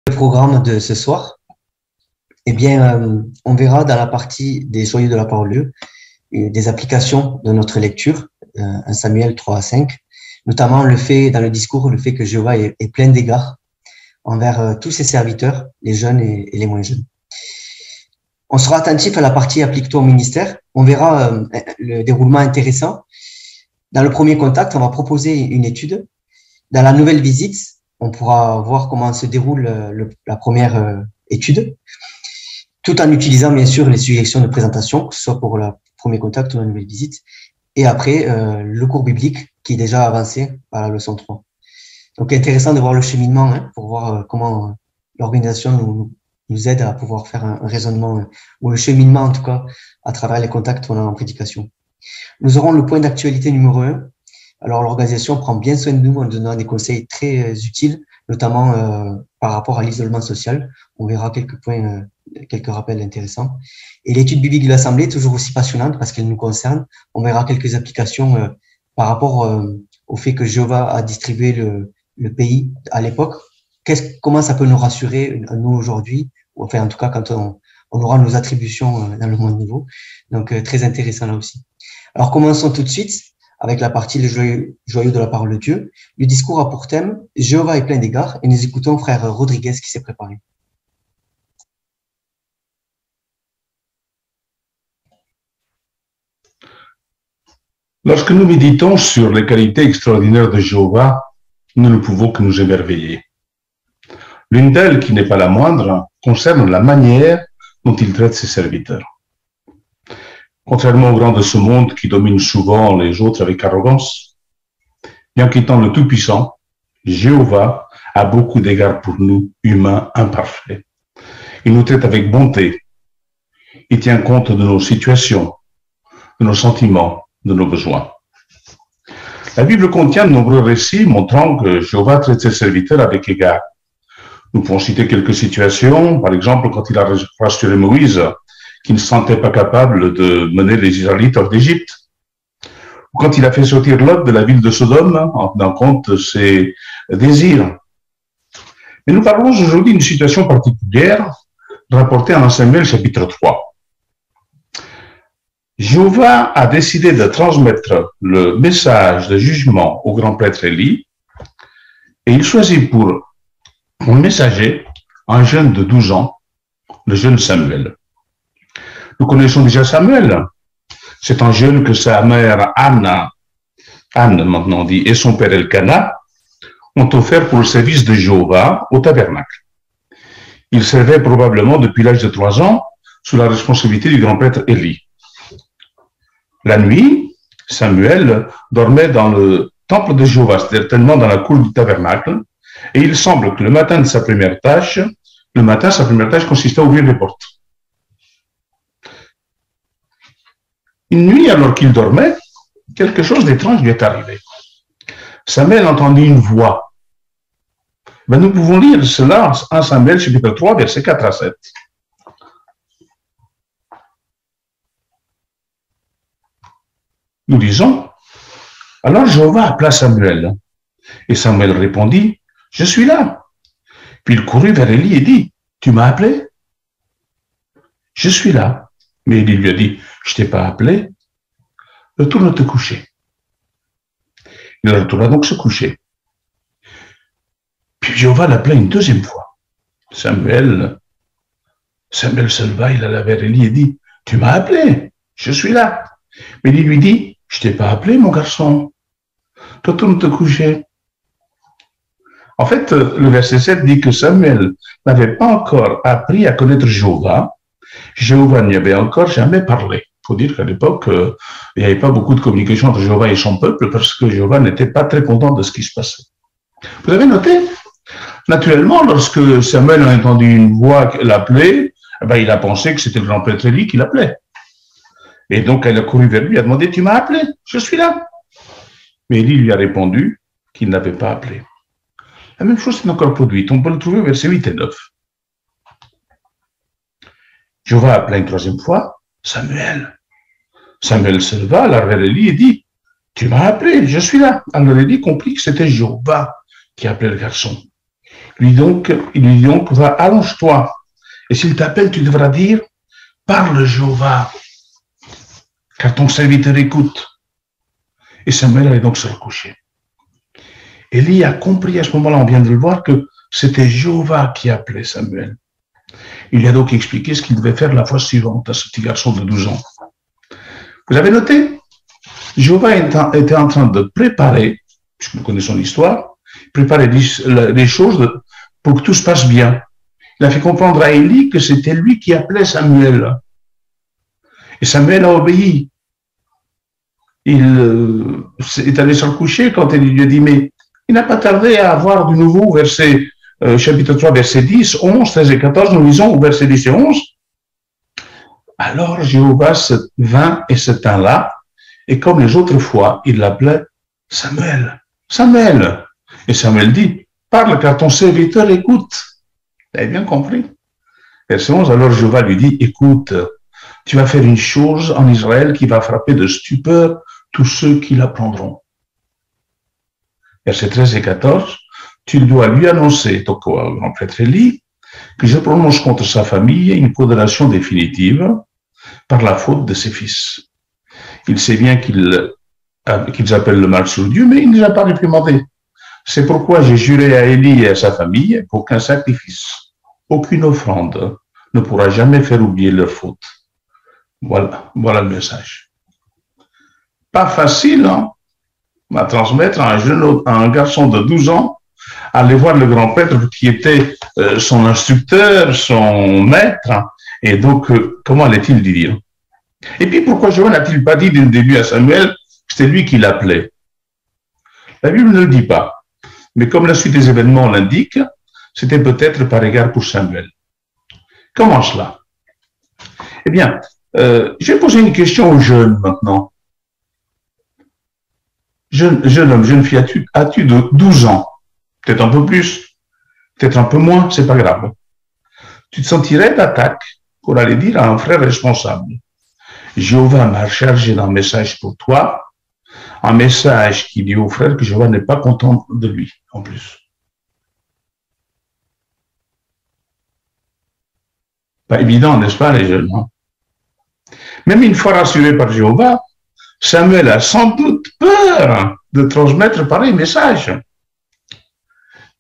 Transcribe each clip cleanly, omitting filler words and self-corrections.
Le programme de ce soir, eh bien, on verra dans la partie des joyaux de la parole de Dieu des applications de notre lecture, 1 Samuel 3 à 5, notamment le fait, dans le discours, le fait que Jéhovah est plein d'égards envers tous ses serviteurs, les jeunes et les moins jeunes. On sera attentif à la partie applique-toi au ministère. On verra le déroulement intéressant. Dans le premier contact, on va proposer une étude. Dans la nouvelle visite, on pourra voir comment se déroule la première étude, tout en utilisant bien sûr les suggestions de présentation, que ce soit pour le premier contact ou la nouvelle visite, et après le cours biblique qui est déjà avancé à la leçon 3. Donc intéressant de voir le cheminement pour voir comment l'organisation nous aide à pouvoir faire un raisonnement, ou le cheminement en tout cas, à travers les contacts qu'on a en prédication. Nous aurons le point d'actualité numéro 1. Alors l'organisation prend bien soin de nous en donnant des conseils très utiles, notamment par rapport à l'isolement social. On verra quelques points, quelques rappels intéressants. Et l'étude biblique de l'Assemblée est toujours aussi passionnante parce qu'elle nous concerne. On verra quelques applications par rapport au fait que Jéhovah a distribué le pays à l'époque. Comment ça peut nous rassurer, nous, aujourd'hui, ou enfin, en tout cas, quand on aura nos attributions dans le monde nouveau. Donc, très intéressant là aussi. Alors, commençons tout de suite avec la partie les joyaux de la parole de Dieu. Le discours a pour thème « Jéhovah est plein d'égards » et nous écoutons frère Rodriguez qui s'est préparé. Lorsque nous méditons sur les qualités extraordinaires de Jéhovah, nous ne pouvons que nous émerveiller. L'une d'elles, qui n'est pas la moindre, concerne la manière dont il traite ses serviteurs. Contrairement aux grands de ce monde qui dominent souvent les autres avec arrogance, bien qu'étant le Tout-Puissant, Jéhovah a beaucoup d'égards pour nous, humains imparfaits. Il nous traite avec bonté. Il tient compte de nos situations, de nos sentiments, de nos besoins. La Bible contient de nombreux récits montrant que Jéhovah traite ses serviteurs avec égard. Nous pouvons citer quelques situations, par exemple quand il a rassuré Moïse, qui ne se sentait pas capable de mener les Israélites hors d'Égypte, ou quand il a fait sortir Lot de la ville de Sodome en tenant compte de ses désirs. Mais nous parlons aujourd'hui d'une situation particulière rapportée en 1 Samuel chapitre 3. Jéhovah a décidé de transmettre le message de jugement au grand prêtre Élie et il choisit pour messager un jeune de 12 ans, le jeune Samuel. Nous connaissons déjà Samuel. C'est un jeune que sa mère Anne maintenant dit, et son père Elkana ont offert pour le service de Jéhovah au tabernacle. Il servait probablement depuis l'âge de 3 ans sous la responsabilité du grand prêtre Élie. La nuit, Samuel dormait dans le temple de Jéhovah, c'est-à-dire tellement dans la cour du tabernacle, et il semble que le matin, sa première tâche consistait à ouvrir les portes. Une nuit, alors qu'il dormait, quelque chose d'étrange lui est arrivé. Samuel entendit une voix. Nous pouvons lire cela en 1 Samuel chapitre 3, versets 4 à 7. Nous lisons, alors Jéhovah appela Samuel, et Samuel répondit, je suis là. Puis il courut vers Élie et dit, tu m'as appelé? Je suis là. Mais Élie lui a dit, je t'ai pas appelé, retourne te coucher. Il retourna donc se coucher. Puis Jéhovah l'appela une deuxième fois. Samuel se leva, il alla vers Élie et dit, tu m'as appelé, je suis là. Mais Élie lui dit, je t'ai pas appelé, mon garçon, retourne te coucher. En fait, le verset 7 dit que Samuel n'avait pas encore appris à connaître Jéhovah. Jéhovah n'y avait encore jamais parlé. Il faut dire qu'à l'époque, il n'y avait pas beaucoup de communication entre Jéhovah et son peuple parce que Jéhovah n'était pas très content de ce qui se passait. Vous avez noté? Naturellement, lorsque Samuel a entendu une voix l'appeler, il a pensé que c'était le grand prêtre Élie qui l'appelait. Et donc, elle a couru vers lui et a demandé, tu m'as appelé? Je suis là. Mais Élie lui a répondu qu'il n'avait pas appelé. La même chose s'est encore produite. On peut le trouver au verset 8 et 9. Jéhovah appela une troisième fois Samuel. Samuel se leva, alla vers Élie et dit, tu m'as appelé, je suis là. Alors Élie comprit que c'était Jéhovah qui appelait le garçon. Il lui dit donc, va, allonge-toi. Et s'il t'appelle, tu devras dire, parle Jéhovah, car ton serviteur écoute. Et Samuel allait donc se recoucher. Élie a compris à ce moment-là, on vient de le voir, que c'était Jéhovah qui appelait Samuel. Il lui a donc expliqué ce qu'il devait faire la fois suivante à ce petit garçon de 12 ans. Vous avez noté? Jéhovah était en train de préparer, puisque vous connaissez son histoire, préparer les choses pour que tout se passe bien. Il a fait comprendre à Élie que c'était lui qui appelait Samuel. Et Samuel a obéi. Il est allé se recoucher quand Élie lui a dit, mais il n'a pas tardé à avoir du nouveau, chapitre 3, verset 10, 11, 13 et 14, nous lisons au verset 10 et 11. Alors Jéhovah vint et se tint là, et comme les autres fois, il l'appelait Samuel. Samuel. Et Samuel dit, parle car ton serviteur écoute. Vous avez bien compris? Verset 11, alors Jéhovah lui dit, écoute, tu vas faire une chose en Israël qui va frapper de stupeur tous ceux qui l'apprendront. Verset 13 et 14, tu dois lui annoncer, au grand prêtre Élie, que je prononce contre sa famille une condamnation définitive par la faute de ses fils. Il sait bien qu'ils appellent le mal sur Dieu, mais il ne les a pas réprimandés. C'est pourquoi j'ai juré à Élie et à sa famille qu'aucun sacrifice, aucune offrande ne pourra jamais faire oublier leur faute. Voilà le message. Pas facile, hein, à transmettre à un garçon de 12 ans, aller voir le grand prêtre qui était son instructeur, son maître, et donc comment allait-il lui dire? Et puis pourquoi Jéhovah n'a-t-il pas dit dès le début à Samuel que c'était lui qui l'appelait? La Bible ne le dit pas, mais comme la suite des événements l'indique, c'était peut-être par égard pour Samuel. Comment cela? Eh bien, je vais poser une question aux jeunes maintenant. Jeune homme, jeune fille, as-tu 12 ans? Peut-être un peu plus, peut-être un peu moins, c'est pas grave. Tu te sentirais d'attaque pour aller dire à un frère responsable, Jéhovah m'a chargé d'un message pour toi, un message qui dit au frère que Jéhovah n'est pas content de lui, en plus. Pas évident, n'est-ce pas, les jeunes? Hein? Même une fois rassuré par Jéhovah, Samuel a sans doute peur de transmettre pareil message.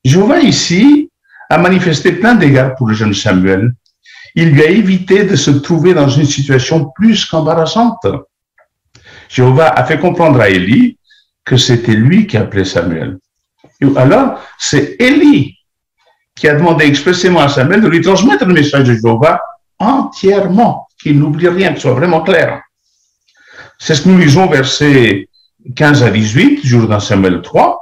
Jéhovah ici a manifesté plein d'égards pour le jeune Samuel. Il lui a évité de se trouver dans une situation plus qu'embarrassante. Jéhovah a fait comprendre à Élie que c'était lui qui appelait Samuel. Et alors, c'est Élie qui a demandé expressément à Samuel de lui transmettre le message de Jéhovah entièrement, qu'il n'oublie rien, que ce soit vraiment clair. C'est ce que nous lisons versets 15 à 18, toujours dans Samuel 3.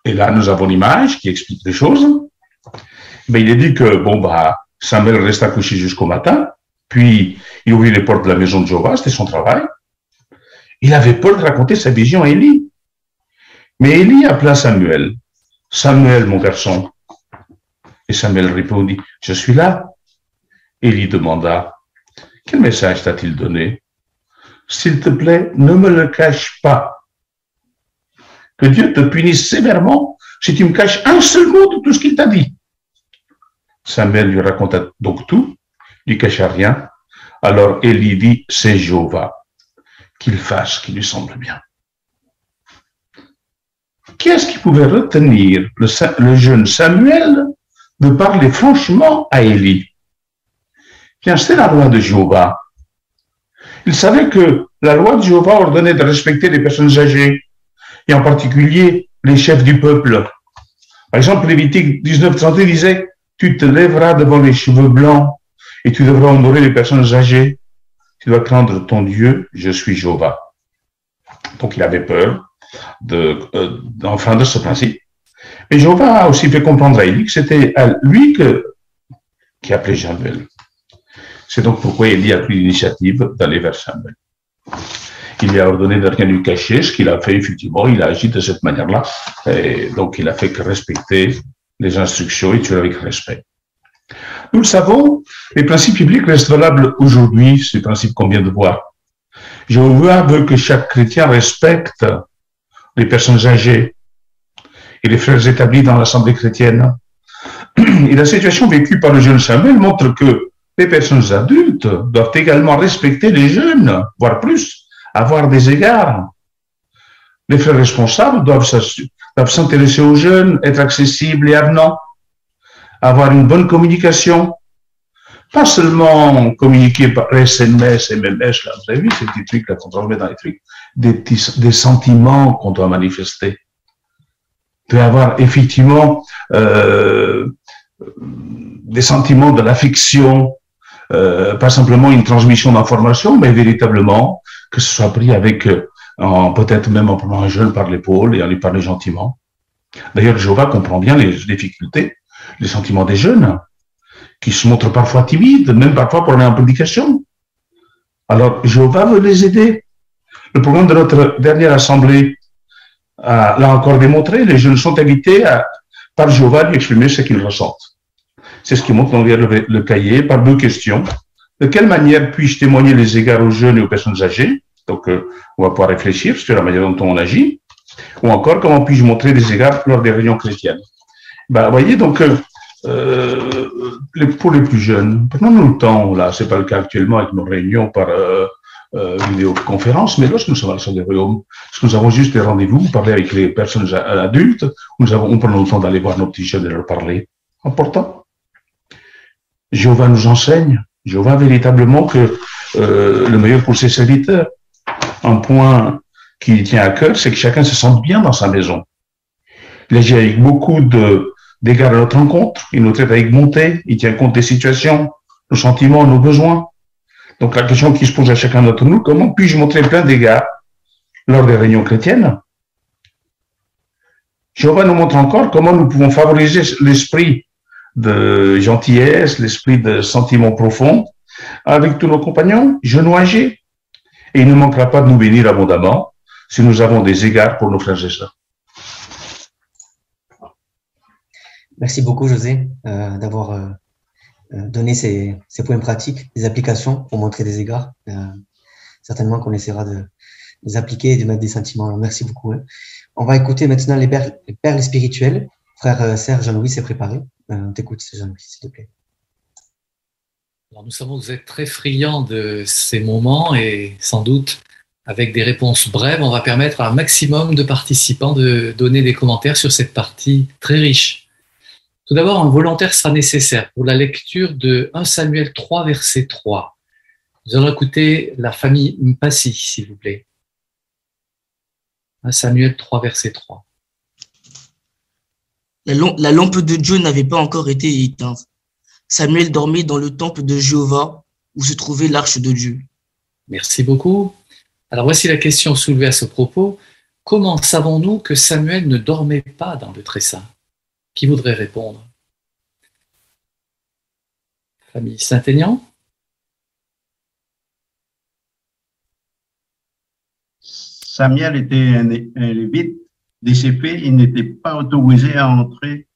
Et là, nous avons l'image qui explique les choses. Mais il est dit que, Samuel resta couché jusqu'au matin, puis il ouvrit les portes de la maison de Jéhovah, c'était son travail. Il avait peur de raconter sa vision à Élie. Mais Élie appela Samuel. Samuel, mon garçon. Et Samuel répondit, je suis là. Élie demanda, quel message t'a-t-il donné? S'il te plaît, ne me le cache pas. Que Dieu te punisse sévèrement si tu me caches un seul mot de tout ce qu'il t'a dit. Samuel lui raconta donc tout, lui cacha rien. Alors Élie dit, c'est Jéhovah, qu'il fasse ce qui lui semble bien. Qu'est-ce qui pouvait retenir le jeune Samuel de parler franchement à Élie? Bien, c'était la loi de Jéhovah. Il savait que la loi de Jéhovah ordonnait de respecter les personnes âgées, et en particulier les chefs du peuple. Par exemple, Lévitique 19:30 disait, tu te lèveras devant les cheveux blancs et tu devras honorer les personnes âgées. Tu dois craindre ton Dieu, je suis Jéhovah. Donc il avait peur d'enfreindre ce principe. Et Jéhovah a aussi fait comprendre à Élie que c'était à lui qui appelait Samuel. C'est donc pourquoi Élie a pris l'initiative d'aller vers Samuel. Il lui a ordonné de rien lui cacher, ce qu'il a fait effectivement, il a agi de cette manière-là, et donc il a fait que respecter les instructions et tuer avec respect. Nous le savons, les principes bibliques restent valables aujourd'hui, ces principes qu'on vient de voir. Jéhovah veut que chaque chrétien respecte les personnes âgées. et les frères établis dans l'Assemblée chrétienne. Et la situation vécue par le jeune Samuel montre que les personnes adultes doivent également respecter les jeunes, voire plus, avoir des égards. Les frères responsables doivent s'intéresser aux jeunes, être accessibles et avenants, avoir une bonne communication, pas seulement communiquer par SMS, MMS, là, vous avez vu ces petits trucs là qu'on transmet dans les trucs, des sentiments qu'on doit manifester. Il peut y avoir effectivement des sentiments de l'affection, pas simplement une transmission d'informations, mais véritablement que ce soit pris avec, peut-être même en prenant un jeune par l'épaule et en lui parler gentiment. D'ailleurs, Jéhovah comprend bien les difficultés, les sentiments des jeunes, qui se montrent parfois timides, même parfois pour aller en prédication. Alors, Jéhovah veut les aider. Le programme de notre dernière assemblée l'a encore démontré, les jeunes sont invités par Jéhovah à lui exprimer ce qu'ils ressentent. C'est ce qui montre dans le cahier par 2 questions. De quelle manière puis-je témoigner les égards aux jeunes et aux personnes âgées? Donc, on va pouvoir réfléchir sur la manière dont on agit. Ou encore, comment puis-je montrer des égards lors des réunions chrétiennes? Vous voyez, donc, pour les plus jeunes, prenons-nous le temps, là, c'est pas le cas actuellement avec nos réunions par vidéoconférence, mais lorsque nous sommes à la salle des royaumes, est-ce que nous avons juste des rendez-vous, parler avec les personnes adultes, ou on prend le temps d'aller voir nos petits jeunes et leur parler? Important. Jéhovah nous enseigne, Jéhovah véritablement que le meilleur pour ses serviteurs. Un point qui tient à cœur, c'est que chacun se sente bien dans sa maison. Il agit avec beaucoup d'égards à notre rencontre, il nous traite avec bonté, il tient compte des situations, nos sentiments, nos besoins. Donc la question qui se pose à chacun d'entre nous, comment puis-je montrer plein d'égards lors des réunions chrétiennes? Jéhovah nous montre encore comment nous pouvons favoriser l'esprit de gentillesse, l'esprit de sentiment profond avec tous nos compagnons, jeunes ou âgés. Et il ne manquera pas de nous bénir abondamment si nous avons des égards pour nos frères et sœurs. Merci beaucoup, José, d'avoir donné ces points pratiques, des applications pour montrer des égards. Certainement qu'on essaiera de les appliquer et de mettre des sentiments. Alors, merci beaucoup. On va écouter maintenant les perles spirituelles. Frère Serge Jean-Louis s'est préparé. On t'écoute, Jean-Louis, s'il te plaît. Alors, nous savons que vous êtes très friands de ces moments et sans doute, avec des réponses brèves, on va permettre à un maximum de participants de donner des commentaires sur cette partie très riche. Tout d'abord, un volontaire sera nécessaire pour la lecture de 1 Samuel 3, verset 3. Nous allons écouter la famille Mpassi, s'il vous plaît. 1 Samuel 3, verset 3. La lampe de Dieu n'avait pas encore été éteinte. Samuel dormait dans le temple de Jéhovah, où se trouvait l'arche de Dieu. Merci beaucoup. Alors voici la question soulevée à ce propos. Comment savons-nous que Samuel ne dormait pas dans le très saint? Qui voudrait répondre? Famille Saint-Aignan? Samuel était un lévite décépé, il n'était pas autorisé à entrer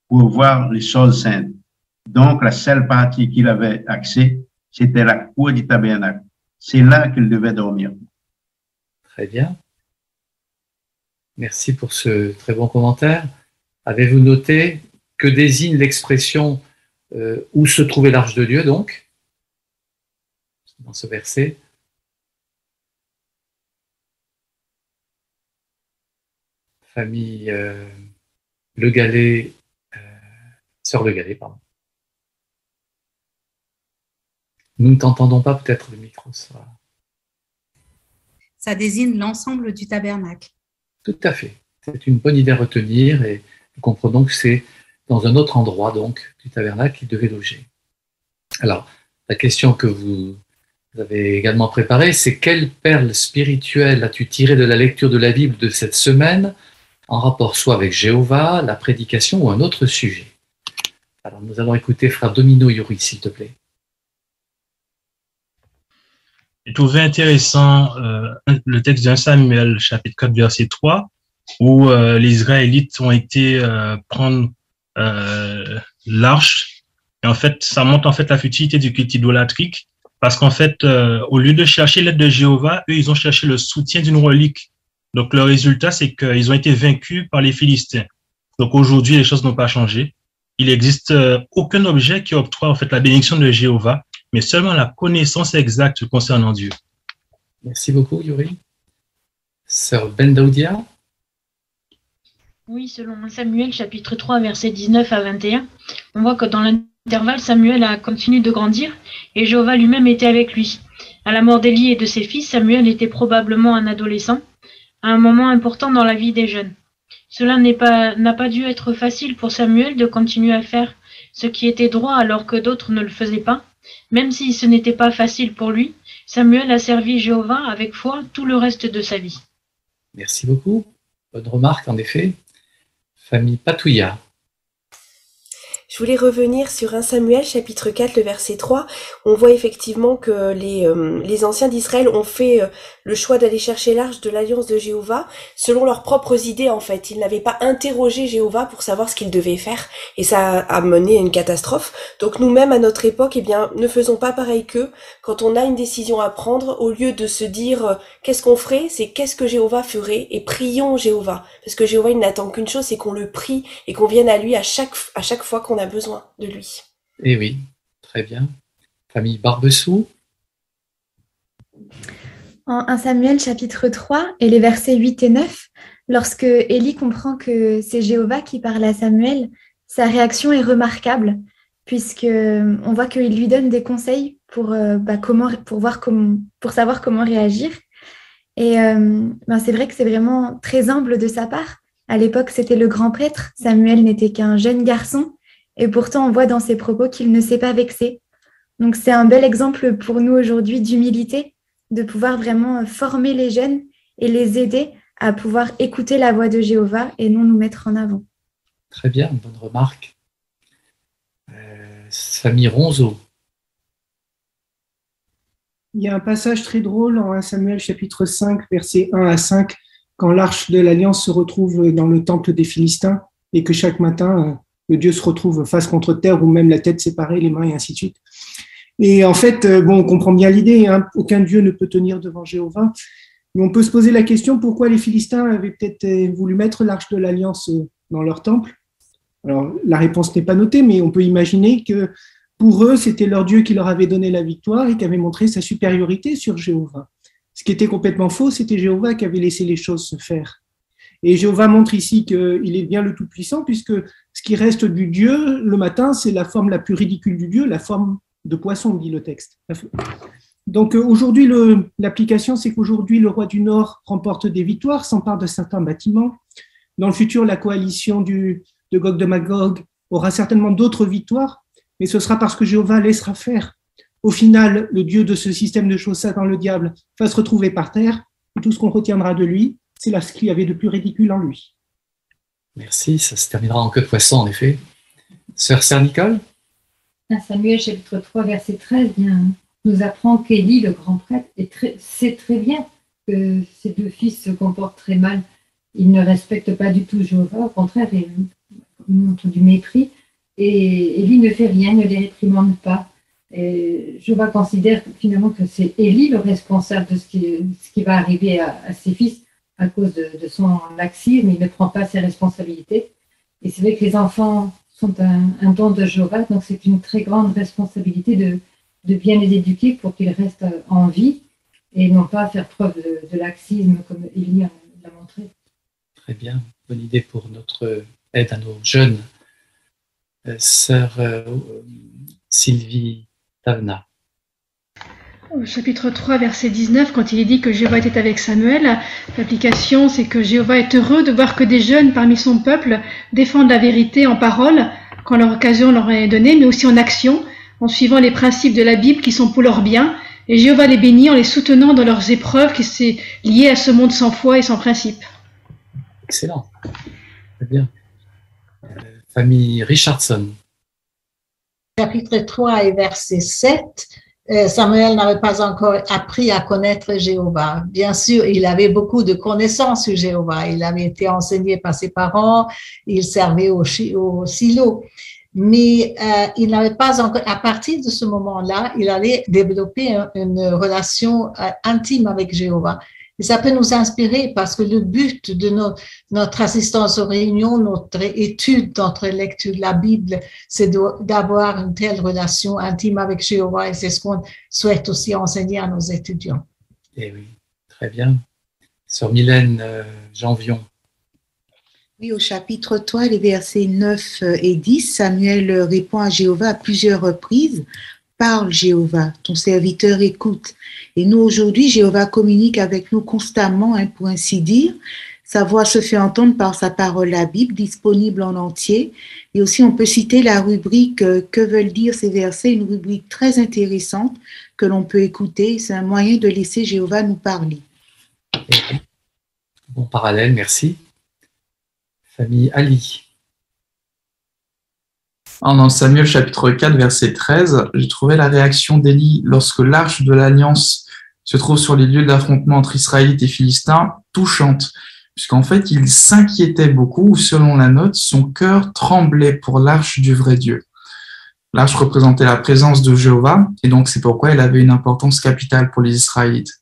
pour voir les choses saintes. Donc, la seule partie qu'il avait accès, c'était la cour du tabernacle. C'est là qu'il devait dormir. Très bien. Merci pour ce très bon commentaire. Avez-vous noté que désigne l'expression où se trouvait l'arche de Dieu, donc, dans ce verset? Famille Le Gallais, sœur Le Gallais, pardon. Nous ne t'entendons pas, peut-être le micro sera... Ça désigne l'ensemble du tabernacle. Tout à fait. C'est une bonne idée à retenir et nous comprenons que c'est dans un autre endroit donc du tabernacle qu'il devait loger. Alors, la question que vous avez également préparée, c'est quelle perle spirituelle as-tu tiré de la lecture de la Bible de cette semaine en rapport soit avec Jéhovah, la prédication ou un autre sujet? Alors, nous allons écouter Frère Domino Yuri, s'il te plaît. J'ai trouvé intéressant le texte d'un Samuel, chapitre 4, verset 3, où les Israélites ont été prendre l'arche. Et en fait, ça montre en fait la futilité du culte idolâtrique, parce qu'en fait, au lieu de chercher l'aide de Jéhovah, eux, ils ont cherché le soutien d'une relique. Donc, le résultat, c'est qu'ils ont été vaincus par les Philistins. Donc aujourd'hui, les choses n'ont pas changé. Il n'existe aucun objet qui octroie en fait la bénédiction de Jéhovah, mais seulement la connaissance exacte concernant Dieu. Merci beaucoup, Yuri. Sœur Ben Daoudia. Oui, selon Samuel, chapitre 3, versets 19 à 21, on voit que dans l'intervalle, Samuel a continué de grandir et Jéhovah lui-même était avec lui. À la mort d'Élie et de ses fils, Samuel était probablement un adolescent, à un moment important dans la vie des jeunes. Cela n'a pas dû être facile pour Samuel de continuer à faire ce qui était droit alors que d'autres ne le faisaient pas. Même si ce n'était pas facile pour lui, Samuel a servi Jéhovah avec foi tout le reste de sa vie. Merci beaucoup. Bonne remarque, en effet. Famille Patouilla. Je voulais revenir sur 1 Samuel, chapitre 4, le verset 3. On voit effectivement que les anciens d'Israël ont fait le choix d'aller chercher l'arche de l'alliance de Jéhovah selon leurs propres idées, en fait. Ils n'avaient pas interrogé Jéhovah pour savoir ce qu'ils devaient faire, et ça a mené à une catastrophe. Donc nous-mêmes, à notre époque, eh bien, ne faisons pas pareil qu'eux. Quand on a une décision à prendre, au lieu de se dire qu'est-ce qu'on ferait, c'est qu'est-ce que Jéhovah ferait, et prions Jéhovah. Parce que Jéhovah, il n'attend qu'une chose, c'est qu'on le prie, et qu'on vienne à lui à chaque fois qu'on a besoin de lui. Eh oui, très bien. Famille Barbessou. En 1 Samuel chapitre 3 et les versets 8 et 9, lorsque Élie comprend que c'est Jéhovah qui parle à Samuel, sa réaction est remarquable, puisqu'on voit qu'il lui donne des conseils pour savoir comment réagir. Et c'est vrai que c'est vraiment très humble de sa part. À l'époque, c'était le grand prêtre. Samuel n'était qu'un jeune garçon. Et pourtant, on voit dans ses propos qu'il ne s'est pas vexé. Donc, c'est un bel exemple pour nous aujourd'hui d'humilité, de pouvoir vraiment former les jeunes et les aider à pouvoir écouter la voix de Jéhovah et non nous mettre en avant. Très bien, bonne remarque. Famille Ronzeau. Il y a un passage très drôle en 1 Samuel chapitre 5, versets 1 à 5, quand l'arche de l'Alliance se retrouve dans le temple des Philistins et que chaque matin, le Dieu se retrouve face contre terre ou même la tête séparée, les mains et ainsi de suite. Et en fait, on comprend bien l'idée, hein, aucun Dieu ne peut tenir devant Jéhovah, mais on peut se poser la question pourquoi les Philistins avaient peut-être voulu mettre l'arche de l'Alliance dans leur temple. Alors, la réponse n'est pas notée, mais on peut imaginer que pour eux, c'était leur Dieu qui leur avait donné la victoire et qui avait montré sa supériorité sur Jéhovah. Ce qui était complètement faux, c'était Jéhovah qui avait laissé les choses se faire. Et Jéhovah montre ici qu'il est bien le Tout-Puissant, puisque ce qui reste du Dieu, le matin, c'est la forme la plus ridicule du Dieu, la forme de poisson, dit le texte. Donc aujourd'hui, l'application, c'est qu'aujourd'hui, le roi du Nord remporte des victoires, s'empare de certains bâtiments. Dans le futur, la coalition de Gog de Magog aura certainement d'autres victoires, mais ce sera parce que Jéhovah laissera faire. Au final, le Dieu de ce système de choses, Satan, le diable, va se retrouver par terre, et tout ce qu'on retiendra de lui, c'est là ce qu'il y avait de plus ridicule en lui. Merci, ça se terminera en queue de poisson, en effet. Sœur Nicole. 1 Samuel chapitre 3, verset 13 nous apprend qu'Élie, le grand prêtre, sait très bien que ses deux fils se comportent très mal. Ils ne respectent pas du tout Jéhovah, au contraire, ils montrent du mépris. Et Élie ne fait rien, ne les réprimande pas. Et Jéhovah considère finalement que c'est Élie le responsable de ce qui va arriver à ses fils à cause de son laxisme. Il ne prend pas ses responsabilités. Et c'est vrai que les enfants sont un don de Jéhovah, donc c'est une très grande responsabilité de bien les éduquer pour qu'ils restent en vie et non pas faire preuve de laxisme comme Élie l'a montré. Très bien, bonne idée pour notre aide à nos jeunes. Sœur Sylvie Tavna. Au chapitre 3, verset 19, quand il est dit que Jéhovah était avec Samuel, l'application, c'est que Jéhovah est heureux de voir que des jeunes parmi son peuple défendent la vérité en parole, quand leur occasion leur est donnée, mais aussi en action, en suivant les principes de la Bible qui sont pour leur bien. Et Jéhovah les bénit en les soutenant dans leurs épreuves qui sont liées à ce monde sans foi et sans principe. Excellent. Très bien. Famille Richardson. Chapitre 3 et verset 7. Samuel n'avait pas encore appris à connaître Jéhovah. Bien sûr, il avait beaucoup de connaissances sur Jéhovah. Il avait été enseigné par ses parents, il servait au silo. Mais il n'avait pas encore, à partir de ce moment-là, il allait développer une relation intime avec Jéhovah. Et ça peut nous inspirer parce que le but de notre assistance aux réunions, notre étude, notre lecture de la Bible, c'est d'avoir une telle relation intime avec Jéhovah et c'est ce qu'on souhaite aussi enseigner à nos étudiants. Eh oui, très bien. Sœur Mylène Janvion. Oui, au chapitre 3, les versets 9 et 10, Samuel répond à Jéhovah à plusieurs reprises. Parle, Jéhovah, ton serviteur écoute. Et nous, aujourd'hui, Jéhovah communique avec nous constamment, pour ainsi dire. Sa voix se fait entendre par sa parole, la Bible, disponible en entier. Et aussi, on peut citer la rubrique « Que veulent dire ces versets ?» une rubrique très intéressante que l'on peut écouter. C'est un moyen de laisser Jéhovah nous parler. Bon parallèle, merci. Famille Ali. Dans Samuel chapitre 4, verset 13, j'ai trouvé la réaction d'Élie lorsque l'arche de l'Alliance se trouve sur les lieux d'affrontement entre Israélites et Philistins, touchante, puisqu'en fait, il s'inquiétait beaucoup, selon la note, son cœur tremblait pour l'arche du vrai Dieu. L'arche représentait la présence de Jéhovah, et donc c'est pourquoi elle avait une importance capitale pour les Israélites.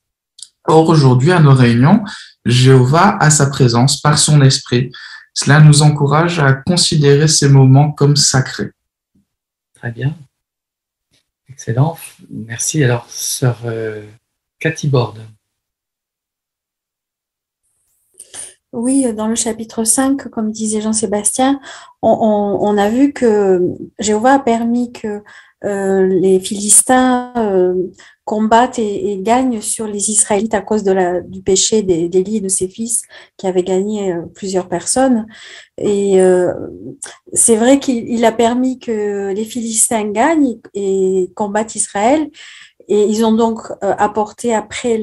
Or, aujourd'hui, à nos réunions, Jéhovah a sa présence par son esprit. Cela nous encourage à considérer ces moments comme sacrés. Très bien. Excellent. Merci. Alors, sœur Cathy Borde. Oui, dans le chapitre 5, comme disait Jean-Sébastien, on a vu que Jéhovah a permis que les Philistins combattent et gagnent sur les Israélites à cause du péché d'Élie et de ses fils qui avaient gagné plusieurs personnes. Et c'est vrai qu'il a permis que les Philistins gagnent et combattent Israël. Et ils ont donc apporté après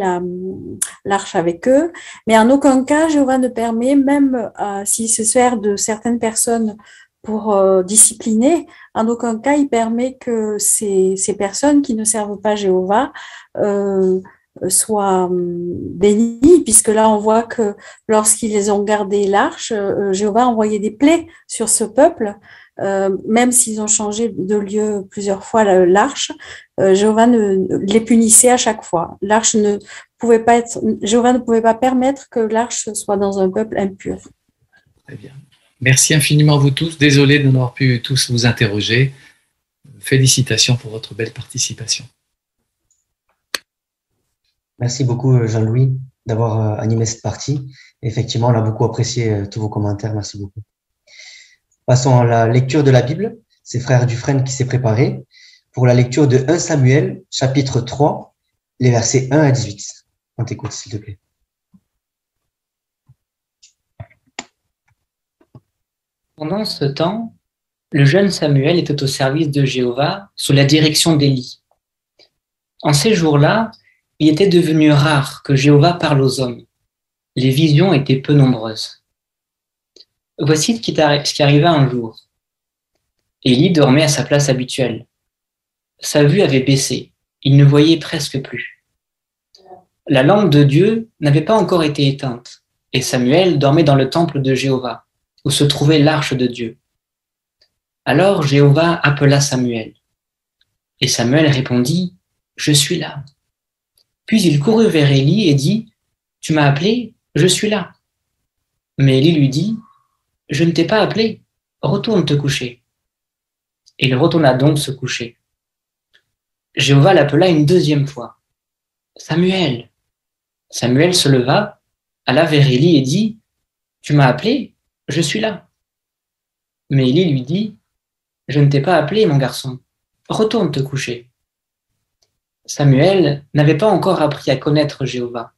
l'arche avec eux. Mais en aucun cas, Jéhovah ne permet, même s'il se sert de certaines personnes pour discipliner, en aucun cas il permet que ces personnes qui ne servent pas Jéhovah soient bénies, puisque là on voit que lorsqu'ils ont gardé l'arche, Jéhovah a envoyé des plaies sur ce peuple. Même s'ils ont changé de lieu plusieurs fois l'arche, Jéhovah les punissait à chaque fois. Jéhovah ne pouvait pas permettre que l'arche soit dans un peuple impur. Très bien. Merci infiniment à vous tous. Désolé de n'avoir pu tous vous interroger. Félicitations pour votre belle participation. Merci beaucoup Jean-Louis d'avoir animé cette partie. Effectivement, on a beaucoup apprécié tous vos commentaires. Merci beaucoup. Passons à la lecture de la Bible. C'est Frère Dufresne qui s'est préparé pour la lecture de 1 Samuel, chapitre 3, les versets 1 à 18. On t'écoute, s'il te plaît. Pendant ce temps, le jeune Samuel était au service de Jéhovah sous la direction d'Élie. En ces jours-là, il était devenu rare que Jéhovah parle aux hommes. Les visions étaient peu nombreuses. Voici ce qui arriva un jour. Élie dormait à sa place habituelle. Sa vue avait baissé, il ne voyait presque plus. La lampe de Dieu n'avait pas encore été éteinte, et Samuel dormait dans le temple de Jéhovah, où se trouvait l'arche de Dieu. Alors Jéhovah appela Samuel. Et Samuel répondit, « Je suis là. » Puis il courut vers Élie et dit, « Tu m'as appelé, je suis là. » Mais Élie lui dit, « Je ne t'ai pas appelé, retourne te coucher. » Et il retourna donc se coucher. Jéhovah l'appela une deuxième fois. « Samuel. » Samuel se leva, alla vers Élie et dit, « Tu m'as appelé, je suis là. » Mais Élie lui dit, « Je ne t'ai pas appelé, mon garçon, retourne te coucher. » Samuel n'avait pas encore appris à connaître Jéhovah,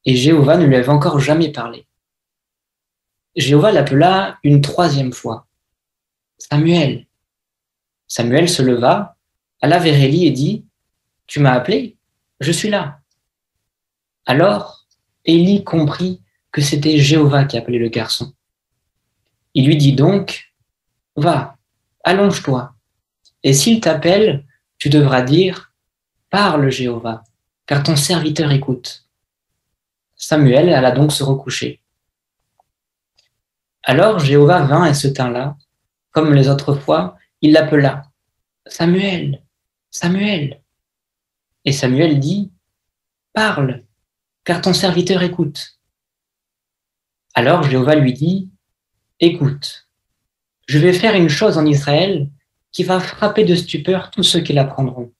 et Jéhovah ne lui avait encore jamais parlé. Jéhovah l'appela une troisième fois. « Samuel. » Samuel se leva, alla vers Élie et dit, « Tu m'as appelé, je suis là. » Alors Élie comprit que c'était Jéhovah qui appelait le garçon. Il lui dit donc, « Va, allonge-toi, et s'il t'appelle, tu devras dire, « Parle Jéhovah, car ton serviteur écoute. » Samuel alla donc se recoucher. Alors Jéhovah vint et se tint là, comme les autres fois, il l'appela, « Samuel, Samuel. » Et Samuel dit, « Parle, car ton serviteur écoute. » Alors Jéhovah lui dit, « Écoute, je vais faire une chose en Israël qui va frapper de stupeur tous ceux qui l'apprendront.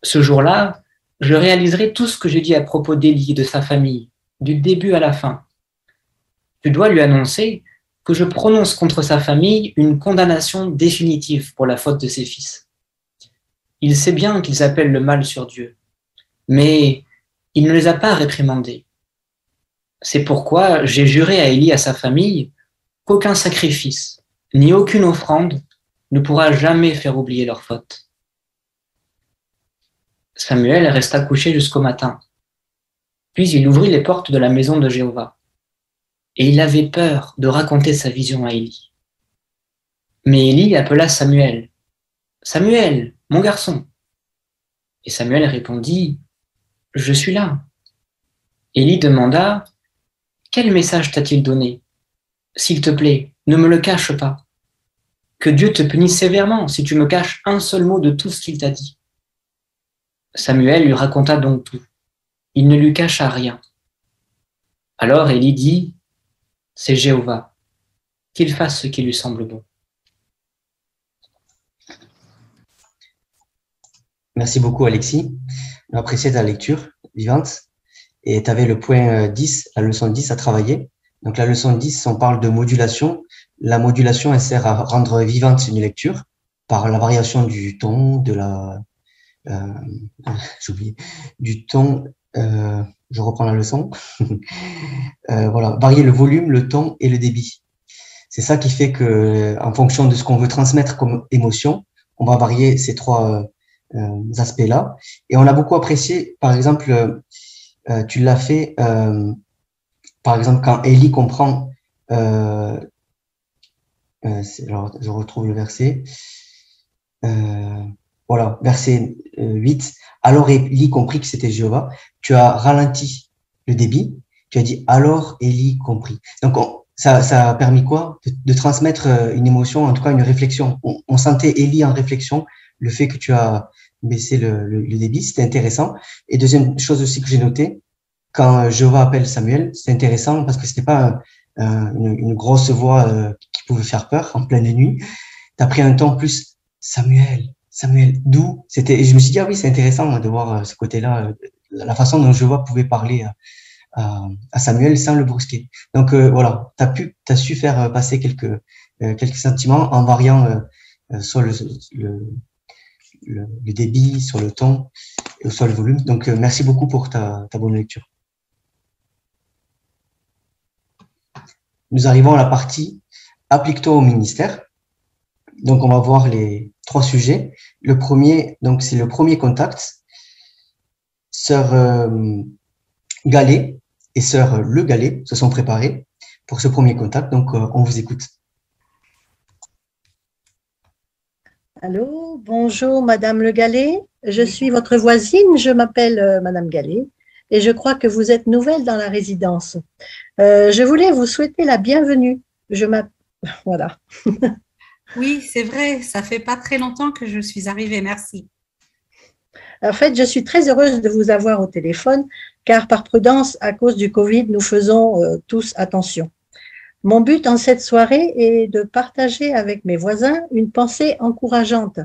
Ce jour-là, je réaliserai tout ce que je dis à propos d'Élie et de sa famille, du début à la fin. Tu dois lui annoncer que je prononce contre sa famille une condamnation définitive pour la faute de ses fils. Il sait bien qu'ils appellent le mal sur Dieu, mais il ne les a pas réprimandés. C'est pourquoi j'ai juré à Élie et à sa famille qu'aucun sacrifice, ni aucune offrande ne pourra jamais faire oublier leur faute. » Samuel resta couché jusqu'au matin. Puis il ouvrit les portes de la maison de Jéhovah. Et il avait peur de raconter sa vision à Élie. Mais Élie appela Samuel. « Samuel, mon garçon !» Et Samuel répondit, « Je suis là. » Élie demanda, « Quel message t'a-t-il donné? S'il te plaît, ne me le cache pas. Que Dieu te punisse sévèrement si tu me caches un seul mot de tout ce qu'il t'a dit. » Samuel lui raconta donc tout. Il ne lui cacha rien. Alors Élie dit, « C'est Jéhovah, qu'il fasse ce qui lui semble bon. » Merci beaucoup, Alexis. On apprécie ta lecture vivante. Et tu avais le point 10, la leçon 10 à travailler. Donc, la leçon 10, on parle de modulation. La modulation, elle sert à rendre vivante une lecture par la variation du ton, de la... j'oublie, du ton, je reprends la leçon. Voilà, varier le volume, le ton et le débit. C'est ça qui fait que, en fonction de ce qu'on veut transmettre comme émotion, on va varier ces trois aspects-là. Et on a beaucoup apprécié, par exemple, tu l'as fait, par exemple, quand Élie comprend, alors, je retrouve le verset, voilà, verset 8. Alors Élie comprit que c'était Jéhovah. Tu as ralenti le débit. Tu as dit alors Élie comprit. Donc ça a permis quoi? De transmettre une émotion, en tout cas une réflexion. On sentait Élie en réflexion. Le fait que tu as baissé le débit, c'était intéressant. Et deuxième chose aussi que j'ai noté, quand Jéhovah appelle Samuel, c'est intéressant parce que c'était pas une grosse voix qui pouvait faire peur en pleine nuit. Tu as pris un ton plus Samuel, d'où c'était. Et je me suis dit, ah oui, c'est intéressant de voir ce côté-là, la façon dont Jéhovah pouvait parler à Samuel sans le brusquer. Donc voilà, t'as su faire passer quelques sentiments en variant soit le débit, sur le ton, et soit le volume. Donc merci beaucoup pour ta bonne lecture. Nous arrivons à la partie applique-toi au ministère. Donc on va voir les 3 sujets. Le premier, donc c'est le premier contact. Sœur Gallet et Sœur Le Gallet se sont préparés pour ce premier contact. Donc on vous écoute. Allô, bonjour Madame Le Gallet. Je suis votre voisine, je m'appelle Madame Gallet et je crois que vous êtes nouvelle dans la résidence. Je voulais vous souhaiter la bienvenue. Voilà. Oui, c'est vrai, ça fait pas très longtemps que je suis arrivée, merci. En fait, je suis très heureuse de vous avoir au téléphone, car par prudence, à cause du Covid, nous faisons tous attention. Mon but en cette soirée est de partager avec mes voisins une pensée encourageante.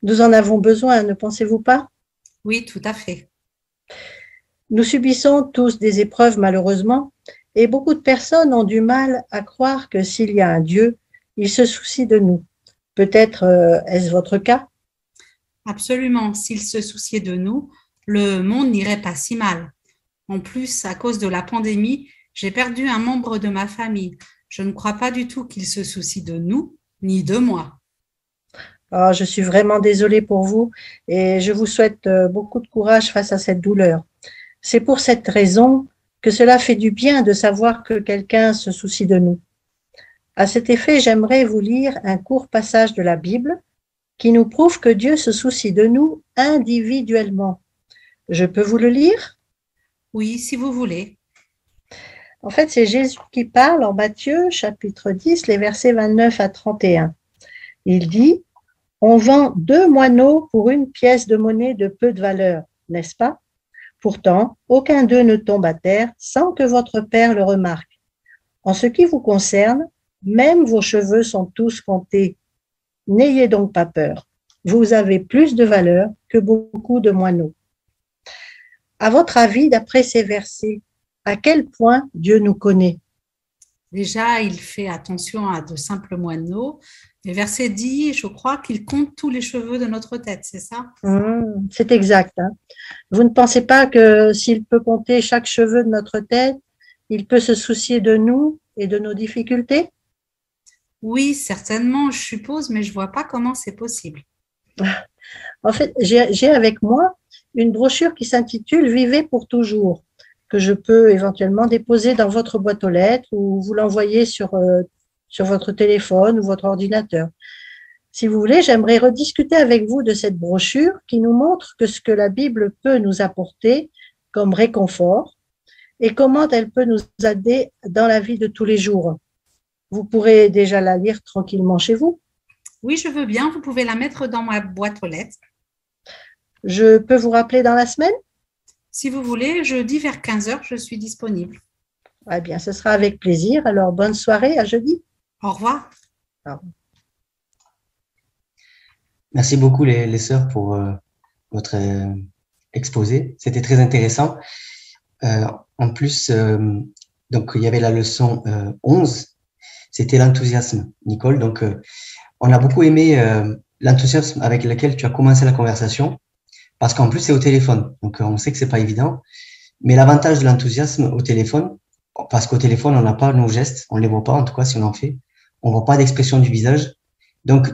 Nous en avons besoin, ne pensez-vous pas? Oui, tout à fait. Nous subissons tous des épreuves malheureusement, et beaucoup de personnes ont du mal à croire que s'il y a un Dieu, il se soucie de nous. Peut-être est-ce votre cas? Absolument. S'il se souciait de nous, le monde n'irait pas si mal. En plus, à cause de la pandémie, j'ai perdu un membre de ma famille. Je ne crois pas du tout qu'il se soucie de nous, ni de moi. Oh, je suis vraiment désolée pour vous et je vous souhaite beaucoup de courage face à cette douleur. C'est pour cette raison que cela fait du bien de savoir que quelqu'un se soucie de nous. À cet effet, j'aimerais vous lire un court passage de la Bible qui nous prouve que Dieu se soucie de nous individuellement. Je peux vous le lire? Oui, si vous voulez. En fait, c'est Jésus qui parle en Matthieu, chapitre 10, les versets 29 à 31. Il dit, « On vend 2 moineaux pour une pièce de monnaie de peu de valeur, n'est-ce pas? Pourtant, aucun d'eux ne tombe à terre sans que votre Père le remarque. En ce qui vous concerne, même vos cheveux sont tous comptés. N'ayez donc pas peur. Vous avez plus de valeur que beaucoup de moineaux. À votre avis, d'après ces versets, à quel point Dieu nous connaît? Déjà, il fait attention à de simples moineaux. Le verset dit, je crois qu'il compte tous les cheveux de notre tête, c'est ça? C'est exact. Hein. Vous ne pensez pas que s'il peut compter chaque cheveu de notre tête, il peut se soucier de nous et de nos difficultés? Oui, certainement, je suppose, mais je ne vois pas comment c'est possible. En fait, j'ai avec moi une brochure qui s'intitule « Vivez pour toujours » que je peux éventuellement déposer dans votre boîte aux lettres ou vous l'envoyer sur votre téléphone ou votre ordinateur. Si vous voulez, j'aimerais rediscuter avec vous de cette brochure qui nous montre que ce que la Bible peut nous apporter comme réconfort et comment elle peut nous aider dans la vie de tous les jours. Vous pourrez déjà la lire tranquillement chez vous. Oui, je veux bien. Vous pouvez la mettre dans ma boîte aux lettres. Je peux vous rappeler dans la semaine? Si vous voulez, jeudi vers 15h, je suis disponible. Eh bien, ce sera avec plaisir. Alors, bonne soirée, à jeudi. Au revoir. Au revoir. Merci beaucoup les sœurs pour votre exposé. C'était très intéressant. En plus, donc il y avait la leçon 11, c'était l'enthousiasme, Nicole. Donc, on a beaucoup aimé l'enthousiasme avec lequel tu as commencé la conversation, parce qu'en plus c'est au téléphone. Donc, on sait que c'est pas évident. Mais l'avantage de l'enthousiasme au téléphone, parce qu'au téléphone on n'a pas nos gestes, on les voit pas en tout cas si on en fait, on voit pas d'expression du visage. Donc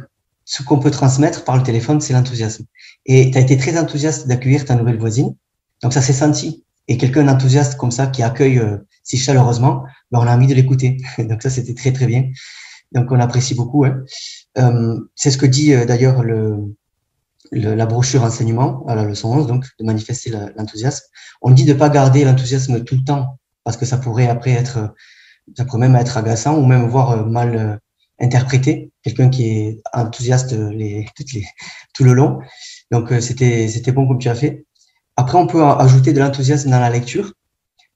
ce qu'on peut transmettre par le téléphone, c'est l'enthousiasme. Et tu as été très enthousiaste d'accueillir ta nouvelle voisine. Donc, ça s'est senti. Et quelqu'un d'enthousiaste comme ça, qui accueille si chaleureusement, ben, on a envie de l'écouter. Donc, ça, c'était très, très bien. Donc, on apprécie beaucoup. Hein. C'est ce que dit d'ailleurs la brochure enseignement à la leçon 11, donc de manifester l'enthousiasme. On dit de pas garder l'enthousiasme tout le temps, parce que ça pourrait après ça pourrait même être agaçant ou même voire mal interpréter quelqu'un qui est enthousiaste tout le long. Donc, c'était bon comme tu as fait. Après, on peut ajouter de l'enthousiasme dans la lecture.